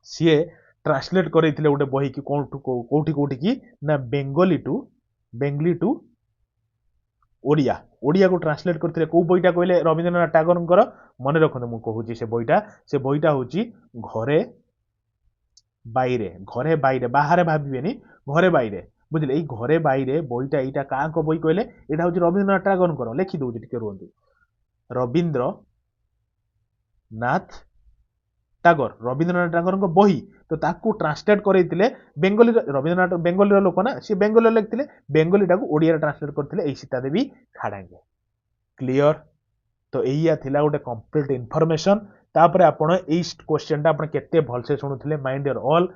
सी ट्रांसलेट करते गोटे बही की कौटी कौटी की ना बेंगली टू ओडिया ओडिया को ट्रांसलेट करते कौ बईटा कहले रवींद्रनाथ टागोर मन रखते मुझे से बईटा हूँ घरे बाहर बाहर भावेनि घरे बाहर बुझे घरे बाहर बईटा यहाँ क्या बही कहले यहाँ हूँ रवींद्रनाथ टागोर लिखिदे टे रुहतु रवींद्र नाथ टागोर रवींद्रनाथ टागोर बही तो ताकू ट्रांसलेट करते बेंगली रवींद्रनाथ बेंगली लोक ना सी बेंगली लिखते बेंगलीटा को ओडिया ट्रांसलेट करते सीता देवी खाड़ांगे क्लीयर तो यही थिला गोटे कंप्लीट इनफॉरमेशन तापर आपण क्वेश्चन आप केते भलसे शुणुले माइंड योर ऑल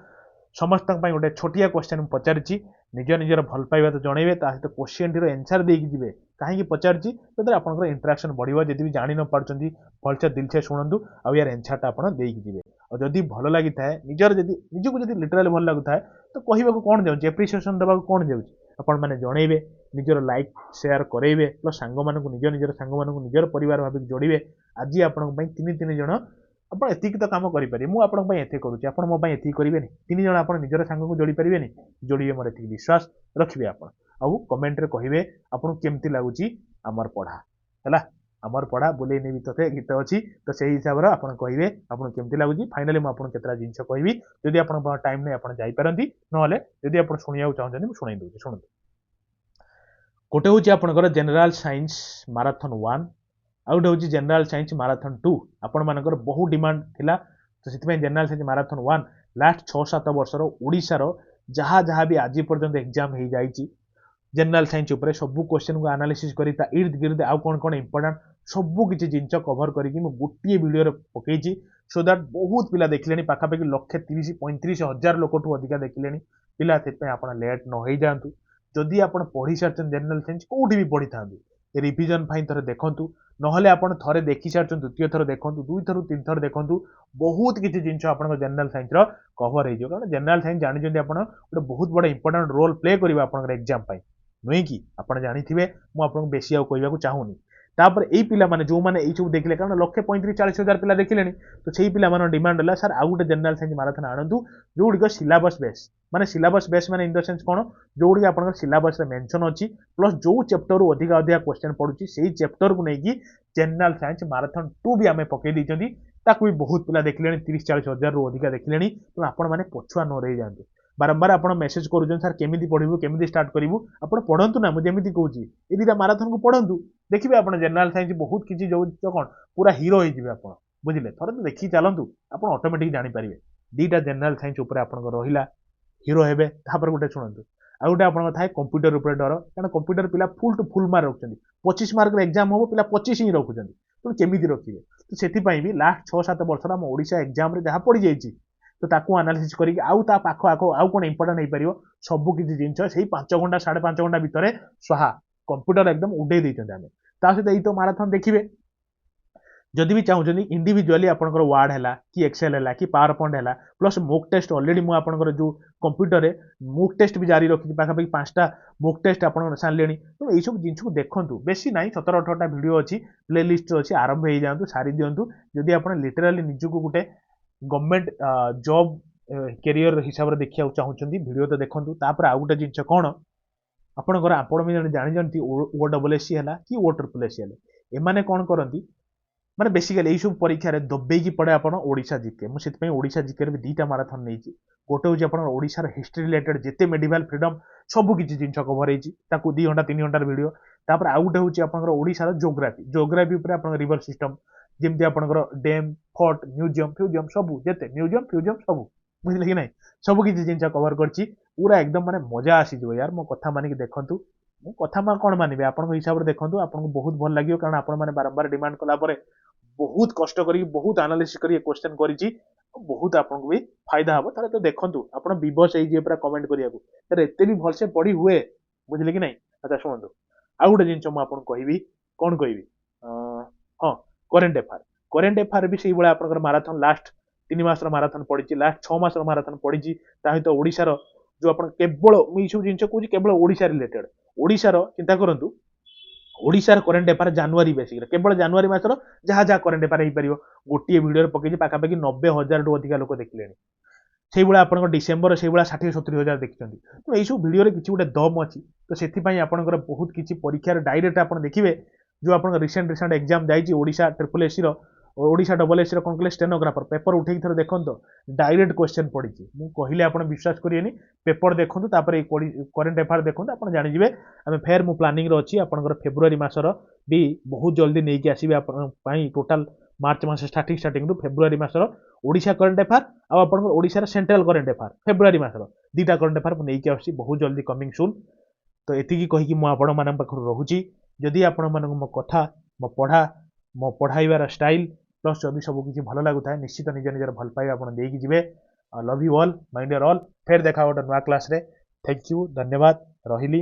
समस्त गोटे छोटिया क्वेश्चन पचारि निज निजर भल पाइबा तो जनइबे सहित क्वेश्चन टी एनसर देके कहीं पचारि तो आपंकर इंटराक्शन बढ़िया जब भी जानी न पार्टी भलसे दिल से शुणु आ यार एनसरटा आप देके और जदि भल लगी था निजर निजको जब लिटराली भल लगुता है तो कहवाक कौन जाऊँगी एप्रिसिएसन देवाक कौन जाऊँगी आपण मैंने जनइबे निजर लाइक शेयर करेंगे प्लस सांग मानक निज निजर सांग मानक निजर परिवार भाविक जोड़े आज आपण तीन जन आप एतिक तो कम करेंगे मुझे एत करुँचे आप मो एति करेंगे तीन जन आप निजर सांग को जोड़ी पारे जोड़े मोर एति विश्वास रखिए आप आउ कमेंट रे कहे आपको केमती लगुच आमर पढ़ा है आमर पढ़ा बुले नहीं तथे गीत अच्छी तो से हिसाब से आप कहे आपको केमती लगुच फाइनाली मुझे केतटा जिन कहि जदि आप टाइम नहीं आप जापारती ना जदि आप शुणा चाहते हैं शुणी दूसरी शुणु गोटे हूँ आपंकर जनरल साइंस माराथन 1 आउ गोटे हूँ जनरल साइंस माराथन 2 आपण मानकर बहुत डिमांड थिला तो से जनरल साइंस माराथन 1 लास्ट 6-7 वर्षर ओडिशार जहाँ जहाँ भी आज पर्यंत एग्जाम हो जाइए जनरल साइंस उपर सबू क्वेश्चन को एनालिसिस करी इर्द गिर्द आउ कौन कौन इंपोर्टेंट सबू किसी जिन कभर करके गोटे वीडियो पकई सो दैट बहुत पिला देखिले पाखापाखि 1,30,000-35,000 लोक अधिका देखिले पिला आप लेट न हो जातु जदि आप पढ़ी सारी जनरल साइंस कौटी भी पढ़ी था रिविजन थर देखु नहले आप थे देखी सारी द्वितीय थर देखु 2 थर 3 थर देखु बहुत किसी जिन आप जनरल साइंस कभर हो कारण जनरल साइंस जानते आप गोटे बहुत बड़ा इंपोर्टेंट रोल प्ले कर एग्जाम नुहे कि आप जानी मुझे बेसी आउ कहवाक चाहूनी तापर यही पिला माने जो माने यही सब देखले कारण 1,35,000-40,000 पिला देखिले तो सही पिला मान डिमांड है सर आउ गोटे जनरल साइंस माराथन आणतु जो सिलेबस बेस माने सिलेबस बेस माने इन द सेंस कौन जो आप सिलेबस मेंशन अच्छी प्लस जो चैप्टर रू अधिक अधिक क्वेश्चन पड़ुची से चैप्टर को लेकिन जनरल साइंस माराथन 2 भी आम पकई देती ताकू भी बहुत पिला देखिले 30,000-40,000 रु अधिक देखिले तो आपण मैंने पछुआ न रही जाते बारंबार आप मेसेज करूँ सर केमी पढ़ू केमी स्टार्ट करूँ आप पढ़ु ना मुझे कहूँ ये दुटा माराथन को पढ़ु देखिए आप जनरल साइंस बहुत किसी जो कौन पूरा हीरो हो आप बुझे थे तो देखिए चलतु आप ऑटोमेटिक जानीपारे दुटा जनरल साइंस उपर आप रहा हीरो हे गोटे शुणु आ गए आप कंप्यूटर उपर डर कारण कंप्यूटर पिला फुल टू फुल मार्क रखुच्च 25 मार्क एग्जाम हम पिला 25 ही रखुच्च तो केमी रखिए तो से भी लास्ट 6-7 वर्ष आम ओडिशा एग्जाम जहाँ पड़ जाइए तो ताकू एनालिसिस करके आउ ता पाख आख आउ कौन इंपोर्टेंट हो पार सबू किसी जिन 5 घंटा 5.5 घंटा भितर स्वाहा कंप्यूटर एकदम उड़े देते आम सहित ये तो माराथन देखिए जदि भी चाहूँ इंडिविजुअली आपंकर वार्ड है कि एक्सेल है कि पावर पॉइंट है प्लस मोक टेस्ट ऑलरेडी मुझे जो कंप्यूटर रे मोक टेस्ट भी जारी रखी पाखापाखि 5टा मोक टेस्ट आप सारे तो यही सब जिन को देखूँ बेसी ना 17-18टा वीडियो अच्छी प्ले लिस्ट अच्छी आरंभ हो जातु सारी दिंतु जदि आप लिटराली निजक गोटे गवर्नमेंट जॉब कैरियर हिसाब से देखा चाहूँगी वीडियो तो देखूँ तापर आउ गोटे जिन कौन आपंकर आपण जानी OSSC है कि OSSC है एमाने कौन करती माने बेसिकली यही सब परीक्षा दबेकी पड़े आप ओडिशा जीके मुझे ओडिशा जीके भी 2टा माराथन नहीं गोटे हूँ आप ओडिशार हिस्ट्री रिलेटेड जिते मेडिवल फ्रीडम सबू किसी जिन कभर हो 2 घंटा 3 घंटार वीडियो तापर आउ गोटे होची आपनकर ओडिसा रो जोग्राफी ऊपर आपन रिवर सिस्टम जेमती आपनकर डैम फोर्ट म्यूजियम फ्यूजियम सब जेते म्यूजियम फ्यूजियम सब बुझिले कि नहीं सब किसी जिनसा कवर करची पूरा एकदम माने मजा आसी जो यार मो कथा मानिक देखंतु मो कथा मा कोन मानिबे आपन हिसाब रे देखंतु आपन बहुत भल लागियो कारण आपन माने बारंबार डिमांड कला परे बहुत कष्ट करी बहुत एनालिसिस करी क्वेश्चन करिची बहुत आपन को भी फायदा हबो ताले तो देखंतु आपन विवश एई जे पूरा कमेंट करिया को तर एते भी भल से पढ़ी हुए बुझिले कि नहीं अच्छा सुनंतु आ गुटे जिनस मु आपन कहबी कोन कहबी हां करेंट एफआर भी सेही बळे आपन माराथन लास्ट 3 मास रो माराथन पडिची लास्ट 6 मास रो माराथन पडिची ता हित ओडिसा रो जो आपन केवल मु ई सब जिनस कहूची केवल ओडिसा रिलेटेड ओडिसा रो चिंता करंतु ओडिशार करेंट एफआर जनवरी बेसिक केवल जनवरी मासर जहाँ जहाँ करेंट एफआर हो पार गोटे भिडियो पकई पाखापाखि 90,000 टू अधिक लोक देखिले से आप डिसेम्बर से 60-70,000 देखते तो यही सब भिडियो किसी गोटे दम अच्छी तो से बहुत किसी परीक्षार डायरेक्ट आप देखिए जो आप रिसेंट एग्जाम जाइए Odisha triple AC Odisha double AC कौन कहे स्टेनोग्राफर पेपर उठे थोड़े देखो डायरेक्ट क्वेश्चन पड़ी मुझे कहले आप विश्वास करेंगे पेपर देखो करेंट एफआर देखो आप जाणिजे आम फेर मु प्लानिंग अच्छी आप फेब्रुआरी मासर भी बहुत जल्दी नहीं कि आसवे टोटाल मार्च मास स्टार्टिंग फेब्रुआरी मासर ओडिशा करेंट एफआर आप Odisha central current affair February मासर दीटा करेंट एफआर नहीं आसी बहुत जल्दी कमिंग सुन तो एति कहीकि मुझे रोची जदि आपण मो कथा मो पढ़ा मो पढ़ाइबार स्टाइल प्लस जदि सब किसी भल लगुता है निश्चित निज निजर भल पाइबा आपण देकी जिवे love you all mind your all फिर देखा गोटे नुआ क्लास रे थैंक यू धन्यवाद रहिली।